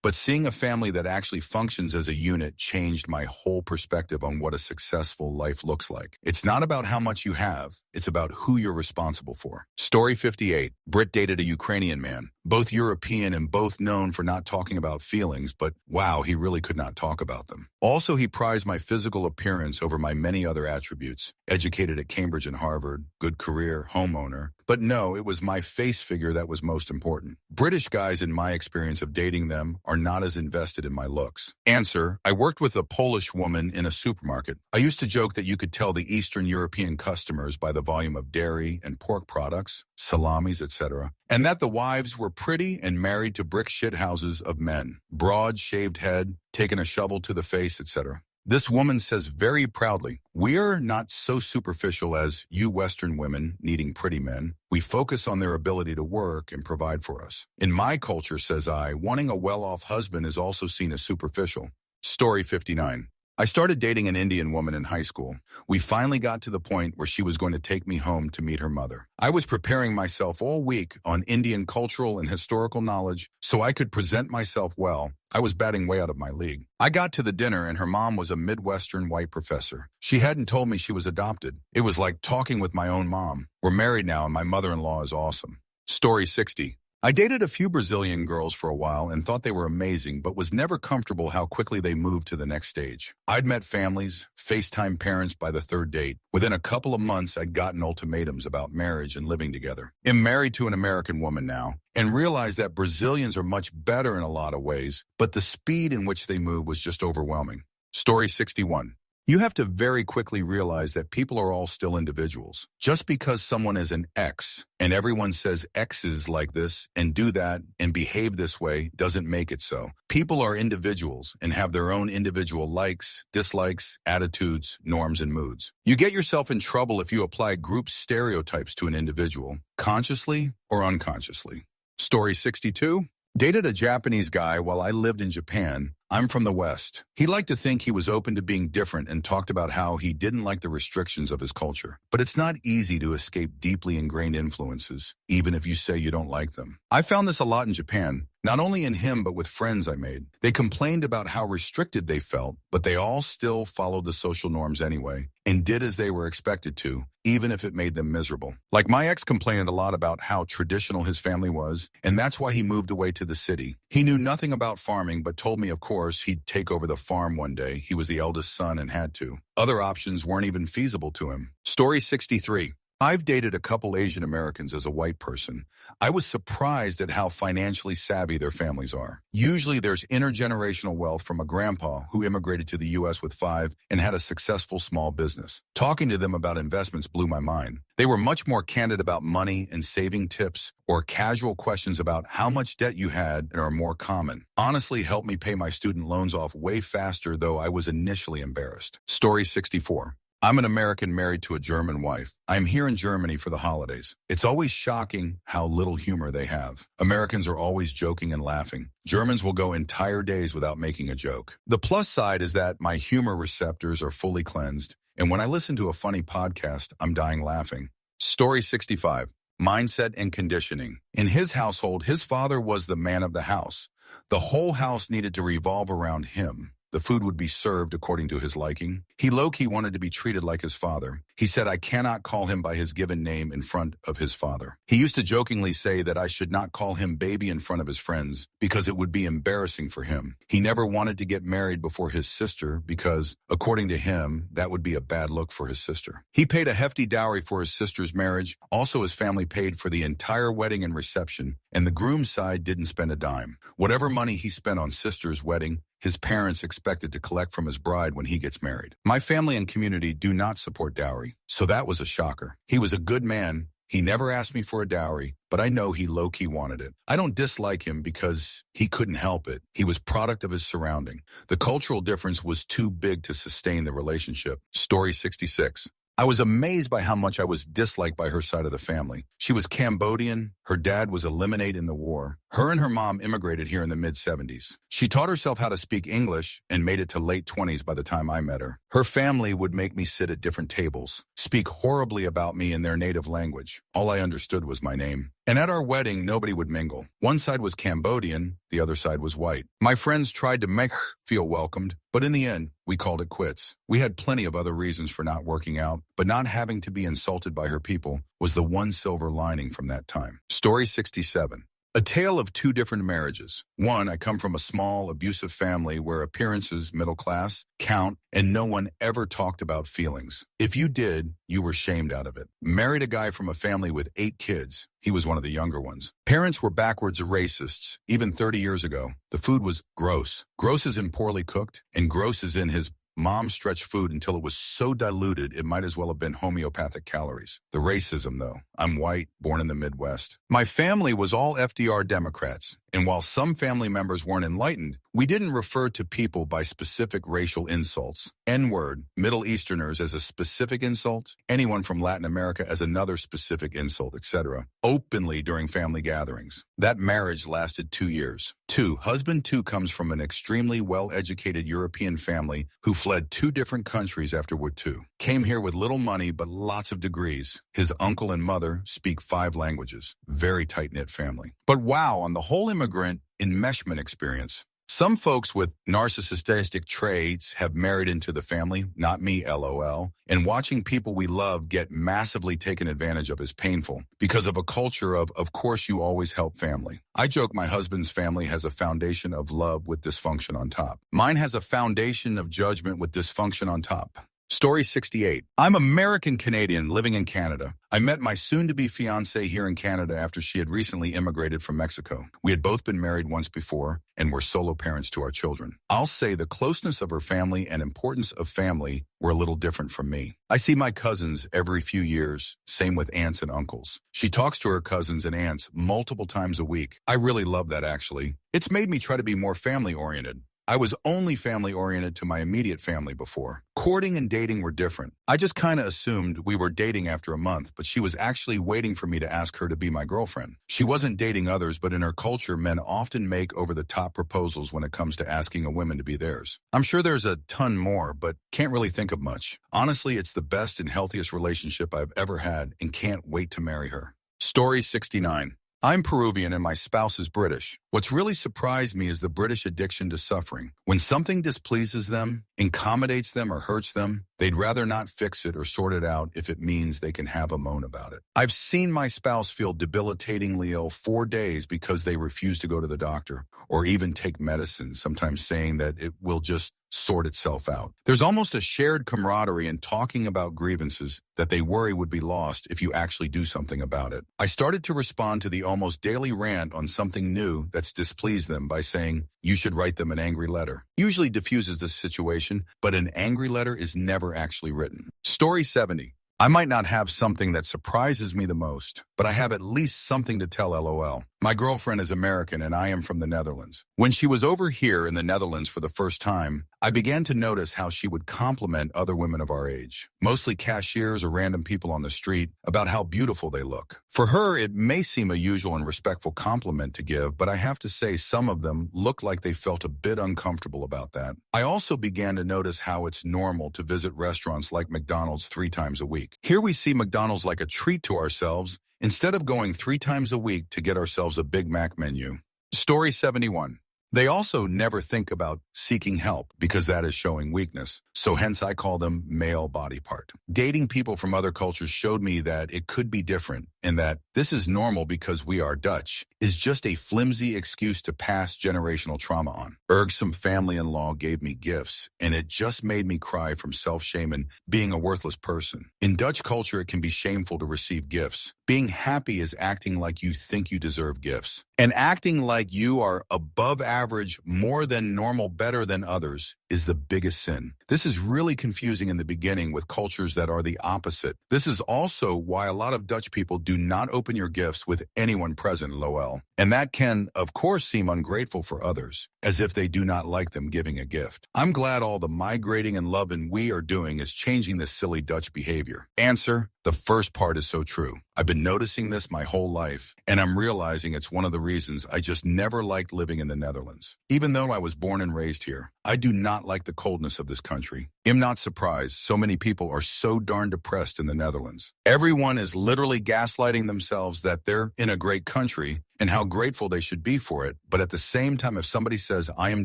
But seeing a family that actually functions as a unit changed my whole perspective on what a successful life looks like. It's not about how much you have, it's about who you're responsible for. Story 58. Brit dated a Ukrainian man, both European and both known for not talking about feelings, but wow, he really could not talk about them. Also, he prized my physical appearance over my many other attributes. Educated at Cambridge and Harvard, good career, homeowner. But no, it was my face figure that was most important. British guys, in my experience of dating them, are not as invested in my looks. Answer: I worked with a Polish woman in a supermarket. I used to joke that you could tell the Eastern European customers by the volume of dairy and pork products, salamis, etc., and that the wives were pretty and married to brick shithouses of men. Broad, shaved head, taking a shovel to the face, etc. This woman says very proudly, "We're not so superficial as you Western women needing pretty men. We focus on their ability to work and provide for us. In my culture," says I, "wanting a well-off husband is also seen as superficial." Story 59. I started dating an Indian woman in high school. We finally got to the point where she was going to take me home to meet her mother. I was preparing myself all week on Indian cultural and historical knowledge so I could present myself well. I was batting way out of my league. I got to the dinner and her mom was a Midwestern white professor. She hadn't told me she was adopted. It was like talking with my own mom. We're married now and my mother-in-law is awesome. Story 60. I dated a few Brazilian girls for a while and thought they were amazing, but was never comfortable how quickly they moved to the next stage. I'd met families, FaceTime parents by the third date. Within a couple of months, I'd gotten ultimatums about marriage and living together. I'm married to an American woman now and realized that Brazilians are much better in a lot of ways, but the speed in which they move was just overwhelming. Story 61. You have to very quickly realize that people are all still individuals. Just because someone is an X and everyone says X's like this and do that and behave this way doesn't make it so. People are individuals and have their own individual likes, dislikes, attitudes, norms, and moods. You get yourself in trouble if you apply group stereotypes to an individual, consciously or unconsciously. Story 62. Dated a Japanese guy while I lived in Japan. I'm from the West. He liked to think he was open to being different and talked about how he didn't like the restrictions of his culture. But it's not easy to escape deeply ingrained influences, even if you say you don't like them. I found this a lot in Japan, not only in him but with friends I made. They complained about how restricted they felt, but they all still followed the social norms anyway and did as they were expected to, even if it made them miserable. Like my ex complained a lot about how traditional his family was, and that's why he moved away to the city. He knew nothing about farming, but told me, of course, he'd take over the farm one day. He was the eldest son and had to. Other options weren't even feasible to him. Story 63. I've dated a couple Asian Americans as a white person. I was surprised at how financially savvy their families are. Usually there's intergenerational wealth from a grandpa who immigrated to the U.S. with 5 and had a successful small business. Talking to them about investments blew my mind. They were much more candid about money and saving tips, or casual questions about how much debt you had and are more common. Honestly helped me pay my student loans off way faster, though I was initially embarrassed. Story 64. I'm an American married to a German wife. I'm here in Germany for the holidays. It's always shocking how little humor they have. Americans are always joking and laughing. Germans will go entire days without making a joke. The plus side is that my humor receptors are fully cleansed, and when I listen to a funny podcast, I'm dying laughing. Story 65. Mindset and conditioning. In his household, his father was the man of the house. The whole house needed to revolve around him. The food would be served according to his liking. He low-key wanted to be treated like his father. He said I cannot call him by his given name in front of his father. He used to jokingly say that I should not call him baby in front of his friends because it would be embarrassing for him. He never wanted to get married before his sister because, according to him, that would be a bad look for his sister. He paid a hefty dowry for his sister's marriage. Also, his family paid for the entire wedding and reception, and the groom's side didn't spend a dime. Whatever money he spent on sister's wedding, his parents expected to collect from his bride when he gets married. My family and community do not support dowry, so that was a shocker. He was a good man. He never asked me for a dowry, but I know he low-key wanted it. I don't dislike him because he couldn't help it. He was product of his surrounding. The cultural difference was too big to sustain the relationship. Story 66. I was amazed by how much I was disliked by her side of the family. She was Cambodian. Her dad was eliminated in the war. Her and her mom immigrated here in the mid-70s. She taught herself how to speak English and made it to late 20s by the time I met her. Her family would make me sit at different tables, speak horribly about me in their native language. All I understood was my name. And at our wedding, nobody would mingle. One side was Cambodian, the other side was white. My friends tried to make her feel welcomed, but in the end, we called it quits. We had plenty of other reasons for not working out, but not having to be insulted by her people was the one silver lining from that time. Story 67. A tale of two different marriages. One, I come from a small, abusive family where appearances, middle class, count, and no one ever talked about feelings. If you did, you were shamed out of it. Married a guy from a family with 8 kids. He was one of the younger ones. Parents were backwards racists, even 30 years ago. The food was gross. Gross as in poorly cooked, and gross as in his mom stretched food until it was so diluted it might as well have been homeopathic calories. The racism, though. I'm white, born in the Midwest. My family was all FDR Democrats, and while some family members weren't enlightened, we didn't refer to people by specific racial insults. N-word, Middle Easterners as a specific insult, anyone from Latin America as another specific insult, etc. Openly during family gatherings. That marriage lasted 2 years. 2. Husband 2 comes from an extremely well-educated European family who fled 2 different countries after World War II. Came here with little money but lots of degrees. His uncle and mother speak 5 languages. Very tight-knit family. But wow, on the whole immigrant enmeshment experience. Some folks with narcissistic traits have married into the family, not me, LOL, and watching people we love get massively taken advantage of is painful because of a culture of course you always help family. I joke my husband's family has a foundation of love with dysfunction on top. Mine has a foundation of judgment with dysfunction on top. Story 68. I'm American-Canadian living in Canada. I met my soon-to-be fiancée here in Canada after she had recently immigrated from Mexico. We had both been married once before and were solo parents to our children. I'll say the closeness of her family and importance of family were a little different from me. I see my cousins every few years, same with aunts and uncles. She talks to her cousins and aunts multiple times a week. I really love that, actually. It's made me try to be more family-oriented. I was only family-oriented to my immediate family before. Courting and dating were different. I just kind of assumed we were dating after a month, but she was actually waiting for me to ask her to be my girlfriend. She wasn't dating others, but in her culture, men often make over-the-top proposals when it comes to asking a woman to be theirs. I'm sure there's a ton more, but can't really think of much. Honestly, it's the best and healthiest relationship I've ever had and can't wait to marry her. Story 69. I'm Peruvian and my spouse is British. What's really surprised me is the British addiction to suffering. When something displeases them, accommodates them, or hurts them, they'd rather not fix it or sort it out if it means they can have a moan about it. I've seen my spouse feel debilitatingly ill 4 days because they refuse to go to the doctor or even take medicine, sometimes saying that it will just sort itself out. There's almost a shared camaraderie in talking about grievances that they worry would be lost if you actually do something about it. I started to respond to the almost daily rant on something new that's displeased them by saying, you should write them an angry letter. Usually diffuses the situation, but an angry letter is never actually written. Story 70. I might not have something that surprises me the most, but I have at least something to tell, LOL. My girlfriend is American and I am from the Netherlands. When she was over here in the Netherlands for the first time, I began to notice how she would compliment other women of our age, mostly cashiers or random people on the street, about how beautiful they look. For her, it may seem a usual and respectful compliment to give, but I have to say some of them looked like they felt a bit uncomfortable about that. I also began to notice how it's normal to visit restaurants like McDonald's 3 times a week. Here we see McDonald's like a treat to ourselves, instead of going 3 times a week to get ourselves a Big Mac menu. Story 71. They also never think about seeking help because that is showing weakness. So hence I call them male body part. Dating people from other cultures showed me that it could be different and that this is normal because we are Dutch is just a flimsy excuse to pass generational trauma on. Some family-in-law gave me gifts and it just made me cry from self-shame and being a worthless person. In Dutch culture, it can be shameful to receive gifts. Being happy is acting like you think you deserve gifts. And acting like you are above average, more than normal, better than others is the biggest sin. This is really confusing in the beginning with cultures that are the opposite. This is also why a lot of Dutch people do not open your gifts with anyone present, lol. And that can, of course, seem ungrateful for others, as if they do not like them giving a gift. I'm glad all the migrating and loving we are doing is changing this silly Dutch behavior. Answer, The first part is so true. I've been noticing this my whole life, and I'm realizing it's one of the reasons I just never liked living in the Netherlands. Even though I was born and raised here, I do not like the coldness of this country. I'm not surprised so many people are so darn depressed in the Netherlands. Everyone is literally gaslighting themselves that they're in a great country and how grateful they should be for it. But at the same time, if somebody says, I am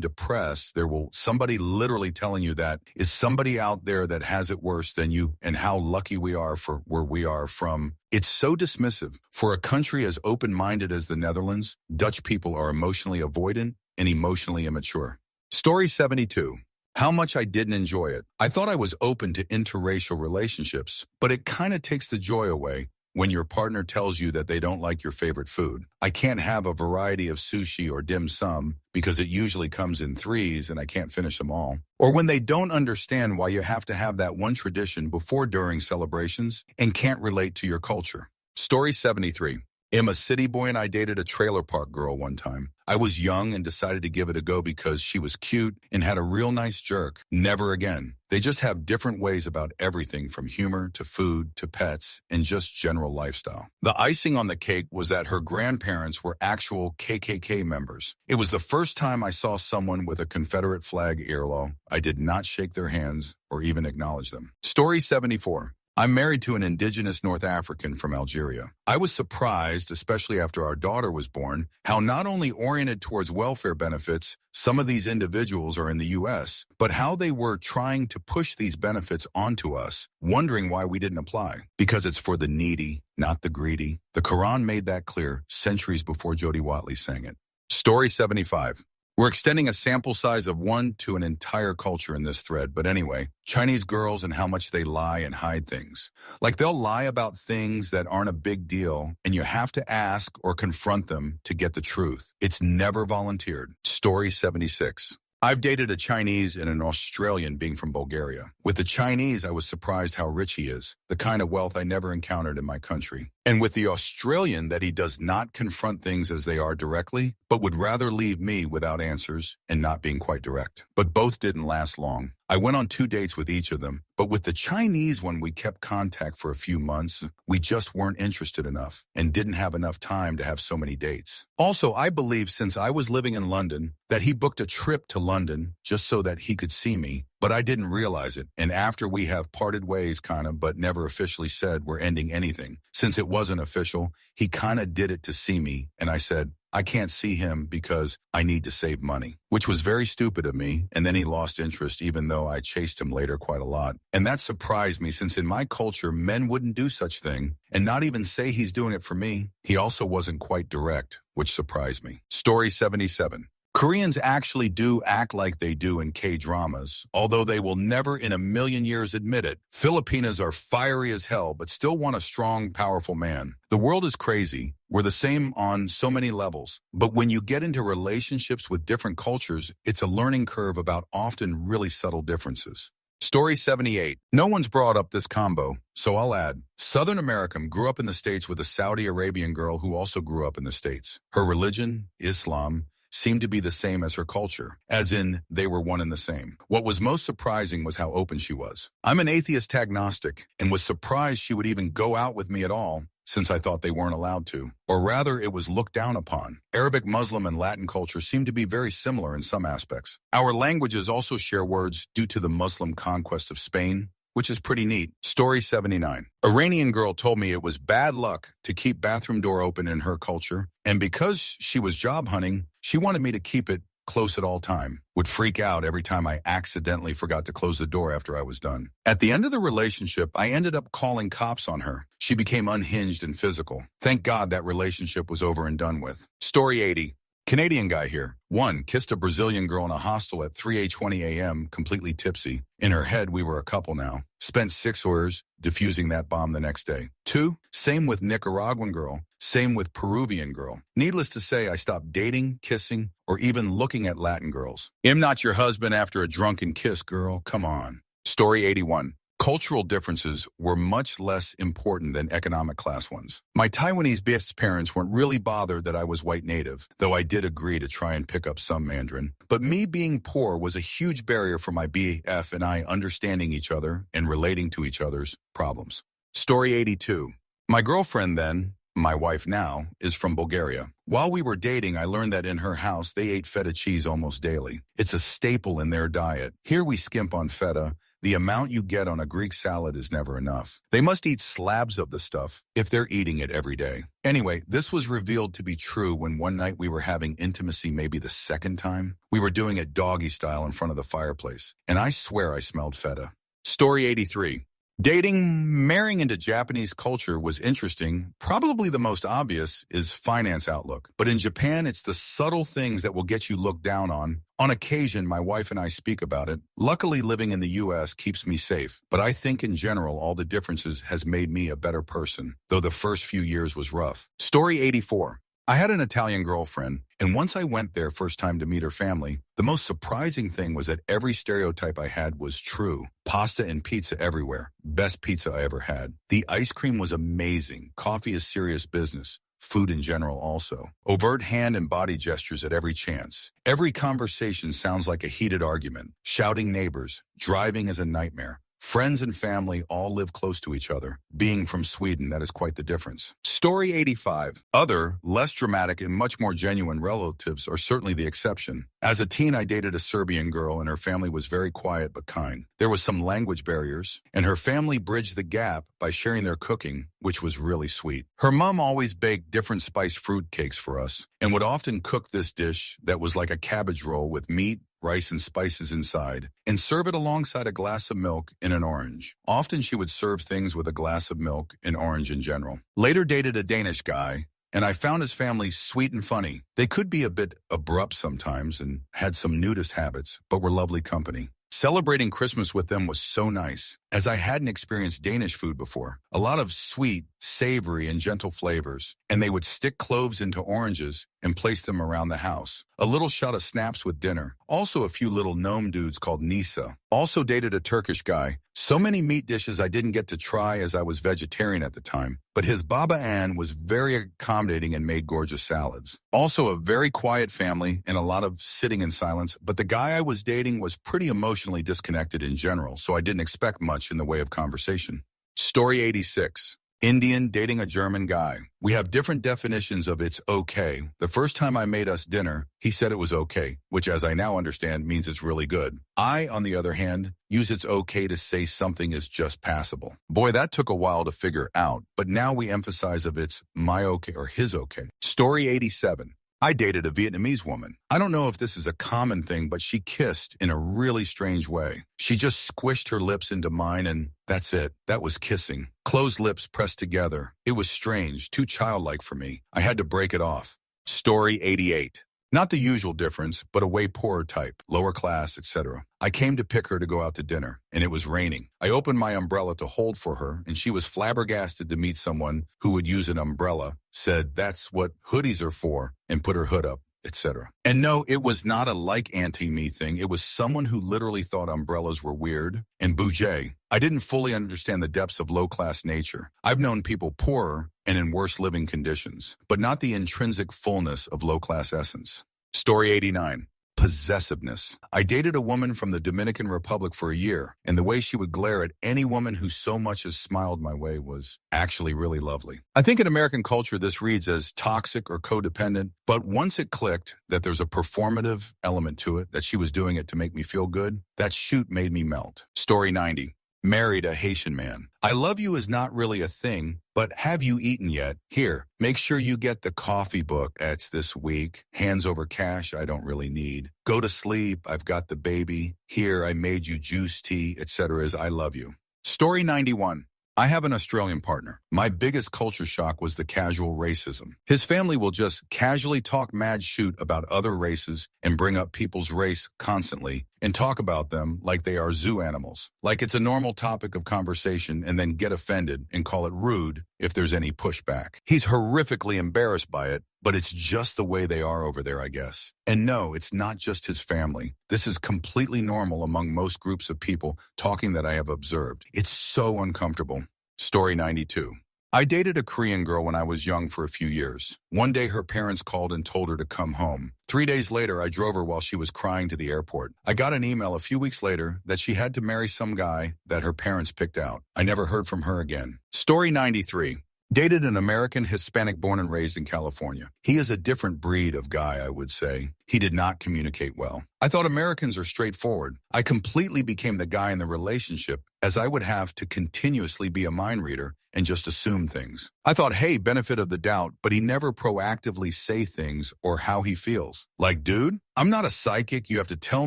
depressed, there will somebody literally telling you that is somebody out there that has it worse than you and how lucky we are for where we are from. It's so dismissive. For a country as open-minded as the Netherlands, Dutch people are emotionally avoidant and emotionally immature. Story 72. How much I didn't enjoy it. I thought I was open to interracial relationships, but it kind of takes the joy away when your partner tells you that they don't like your favorite food. I can't have a variety of sushi or dim sum because it usually comes in threes and I can't finish them all. Or when they don't understand why you have to have that one tradition before during celebrations and can't relate to your culture. Story 73. I'm a city boy and I dated a trailer park girl one time. I was young and decided to give it a go because she was cute and had a real nice jerk. Never again. They just have different ways about everything from humor to food to pets and just general lifestyle. The icing on the cake was that her grandparents were actual KKK members. It was the first time I saw someone with a Confederate flag earlobe. I did not shake their hands or even acknowledge them. Story 74. I'm married to an indigenous North African from Algeria. I was surprised, especially after our daughter was born, how not only oriented towards welfare benefits some of these individuals are in the U.S., but how they were trying to push these benefits onto us, wondering why we didn't apply. Because it's for the needy, not the greedy. The Quran made that clear centuries before Jody Watley sang it. Story 75. We're extending a sample size of one to an entire culture in this thread, but anyway, Chinese girls and how much they lie and hide things. Like they'll lie about things that aren't a big deal, and you have to ask or confront them to get the truth. It's never volunteered. Story 76. I've dated a Chinese and an Australian being from Bulgaria. With the Chinese, I was surprised how rich he is, the kind of wealth I never encountered in my country. And with the Australian, that he does not confront things as they are directly, but would rather leave me without answers and not being quite direct. But both didn't last long. I went on 2 dates with each of them, but with the Chinese one, we kept contact for a few months. We just weren't interested enough and didn't have enough time to have so many dates. Also, I believe since I was living in London, that he booked a trip to London just so that he could see me, but I didn't realize it. And after we have parted ways kind of, but never officially said we're ending anything, since it wasn't official, he kind of did it to see me. And I said, I can't see him because I need to save money, which was very stupid of me. And then he lost interest, even though I chased him later quite a lot. And that surprised me, since in my culture, men wouldn't do such thing and not even say he's doing it for me. He also wasn't quite direct, which surprised me. Story 77. Koreans actually do act like they do in K-dramas, although they will never in a million years admit it. Filipinas are fiery as hell, but still want a strong, powerful man. The world is crazy. We're the same on so many levels. But when you get into relationships with different cultures, it's a learning curve about often really subtle differences. Story 78. No one's brought up this combo, so I'll add. Southern American grew up in the States with a Saudi Arabian girl who also grew up in the States. Her religion, Islam, seemed to be the same as her culture, as in they were one and the same. What was most surprising was how open she was. I'm an atheist agnostic and was surprised she would even go out with me at all, since I thought they weren't allowed to. Or rather, it was looked down upon. Arabic, Muslim, and Latin culture seem to be very similar in some aspects. Our languages also share words due to the Muslim conquest of Spain, which is pretty neat. Story 79. Iranian girl told me it was bad luck to keep bathroom door open in her culture, and because she was job hunting, she wanted me to keep it close at all time. Would freak out every time I accidentally forgot to close the door after I was done. At the end of the relationship, I ended up calling cops on her. She became unhinged and physical. Thank God that relationship was over and done with. Story 80. Canadian guy here. 1. Kissed a Brazilian girl in a hostel at 3:20 a.m., completely tipsy. In her head, we were a couple now. Spent 6 hours defusing that bomb the next day. 2. Same with Nicaraguan girl. Same with Peruvian girl. Needless to say, I stopped dating, kissing, or even looking at Latin girls. I'm not your husband after a drunken kiss, girl. Come on. Story 81. Cultural differences were much less important than economic class ones. My Taiwanese BF's parents weren't really bothered that I was white native, though I did agree to try and pick up some Mandarin. But me being poor was a huge barrier for my BF and I understanding each other and relating to each other's problems. Story 82. My girlfriend then, my wife now, is from Bulgaria. While we were dating, I learned that in her house, they ate feta cheese almost daily. It's a staple in their diet. Here we skimp on feta. The amount you get on a Greek salad is never enough. They must eat slabs of the stuff if they're eating it every day. Anyway, this was revealed to be true when one night we were having intimacy, maybe the second time. We were doing it doggy style in front of the fireplace, and I swear I smelled feta. Story 83. Marrying into Japanese culture was interesting. Probably the most obvious is finance outlook. But in Japan, it's the subtle things that will get you looked down on. On occasion, my wife and I speak about it. Luckily, living in the U.S. keeps me safe. But I think in general, all the differences has made me a better person, though the first few years was rough. Story 84. I had an Italian girlfriend, and once I went there first time to meet her family, the most surprising thing was that every stereotype I had was true. Pasta and pizza everywhere. Best pizza I ever had. The ice cream was amazing. Coffee is serious business. Food in general also. Overt hand and body gestures at every chance. Every conversation sounds like a heated argument. Shouting neighbors. Driving is a nightmare. Friends and family all live close to each other. Being from Sweden, that is quite the difference. Story 85. Other, less dramatic and much more genuine relatives are certainly the exception. As a teen, I dated a Serbian girl and her family was very quiet but kind. There was some language barriers, and her family bridged the gap by sharing their cooking, which was really sweet. Her mom always baked different spiced fruit cakes for us and would often cook this dish that was like a cabbage roll with meat, rice, and spices inside, and serve it alongside a glass of milk and an orange. Often she would serve things with a glass of milk and orange in general. Later dated a Danish guy, and I found his family sweet and funny. They could be a bit abrupt sometimes and had some nudist habits, but were lovely company. Celebrating Christmas with them was so nice, as I hadn't experienced Danish food before. A lot of sweet, savory, and gentle flavors, and they would stick cloves into oranges and place them around the house. A little shot of snaps with dinner. Also a few little gnome dudes called Nisa. Also dated a Turkish guy. So many meat dishes I didn't get to try as I was vegetarian at the time. But his Baba Ann was very accommodating and made gorgeous salads. Also a very quiet family and a lot of sitting in silence. But the guy I was dating was pretty emotionally disconnected in general, so I didn't expect much in the way of conversation. Story 86. Indian dating a German guy. We have different definitions of it's okay. The first time I made us dinner, he said it was okay, which as I now understand means it's really good. I, on the other hand, use it's okay to say something is just passable. Boy, that took a while to figure out, but now we emphasize if it's my okay or his okay. Story 87. I dated a Vietnamese woman. I don't know if this is a common thing, but she kissed in a really strange way. She just squished her lips into mine and that's it. That was kissing. Closed lips pressed together. It was strange, too childlike for me. I had to break it off. Story 88. Not the usual difference, but a way poorer type, lower class, etc. I came to pick her to go out to dinner, and it was raining. I opened my umbrella to hold for her, and she was flabbergasted to meet someone who would use an umbrella, said that's what hoodies are for, and put her hood up, etc. And no, it was not a like anti-me thing. It was someone who literally thought umbrellas were weird and boujee. I didn't fully understand the depths of low-class nature. I've known people poorer and in worse living conditions, but not the intrinsic fullness of low-class essence. Story 89. Possessiveness. I dated a woman from the Dominican Republic for a year, and the way she would glare at any woman who so much as smiled my way was actually really lovely. I think in American culture this reads as toxic or codependent, but once it clicked that there's a performative element to it, that she was doing it to make me feel good, that shoot made me melt. Story 90. Married a Haitian man. I love you is not really a thing, but have you eaten yet? Here, make sure you get the coffee book. It's this week. Hands over cash I don't really need. Go to sleep. I've got the baby. Here, I made you juice tea, etc. is I love you. Story 91. I have an Australian partner. My biggest culture shock was the casual racism. His family will just casually talk mad shoot about other races and bring up people's race constantly and talk about them like they are zoo animals. Like it's a normal topic of conversation and then get offended and call it rude if there's any pushback. He's horrifically embarrassed by it, but it's just the way they are over there, I guess. And no, it's not just his family. This is completely normal among most groups of people talking that I have observed. It's so uncomfortable. Story 92. I dated a Korean girl when I was young for a few years. One day her parents called and told her to come home. 3 days later, I drove her while she was crying to the airport. I got an email a few weeks later that she had to marry some guy that her parents picked out. I never heard from her again. Story 93. Dated an American Hispanic born and raised in California. He is a different breed of guy, I would say. He did not communicate well. I thought Americans are straightforward. I completely became the guy in the relationship as I would have to continuously be a mind reader and just assume things. I thought, hey, benefit of the doubt, but he never proactively say things or how he feels. Like, dude, I'm not a psychic. You have to tell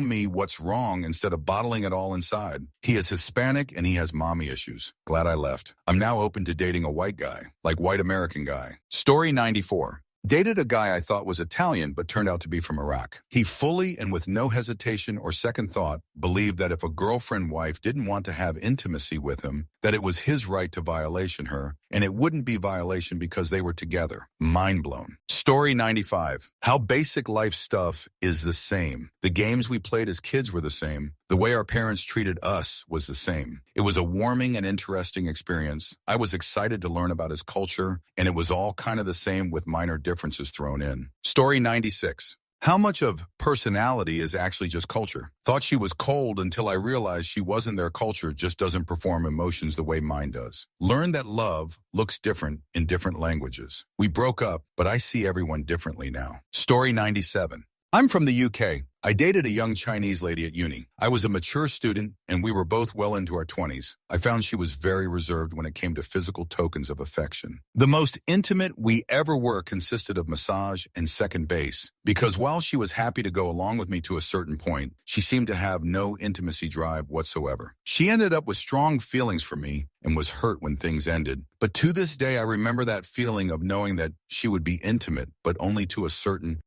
me what's wrong instead of bottling it all inside. He is Hispanic and he has mommy issues. Glad I left. I'm now open to dating a white guy, like white American guy. Story 94. Dated a guy I thought was Italian but turned out to be from Iraq. He fully and with no hesitation or second thought believed that if a girlfriend wife didn't want to have intimacy with him, that it was his right to violation her, and it wouldn't be violation because they were together. Mind blown. Story 95. How basic life stuff is the same. The games we played as kids were the same. The way our parents treated us was the same. It was a warming and interesting experience. I was excited to learn about his culture, and it was all kind of the same with minor differences thrown in. Story 96. How much of personality is actually just culture? Thought she was cold until I realized she wasn't. Their culture just doesn't perform emotions the way mine does. Learned that love looks different in different languages. We broke up, but I see everyone differently now. Story 97. I'm from the UK. I dated a young Chinese lady at uni. I was a mature student, and we were both well into our 20s. I found she was very reserved when it came to physical tokens of affection. The most intimate we ever were consisted of massage and second base, because while she was happy to go along with me to a certain point, she seemed to have no intimacy drive whatsoever. She ended up with strong feelings for me and was hurt when things ended. But to this day, I remember that feeling of knowing that she would be intimate, but only to a certain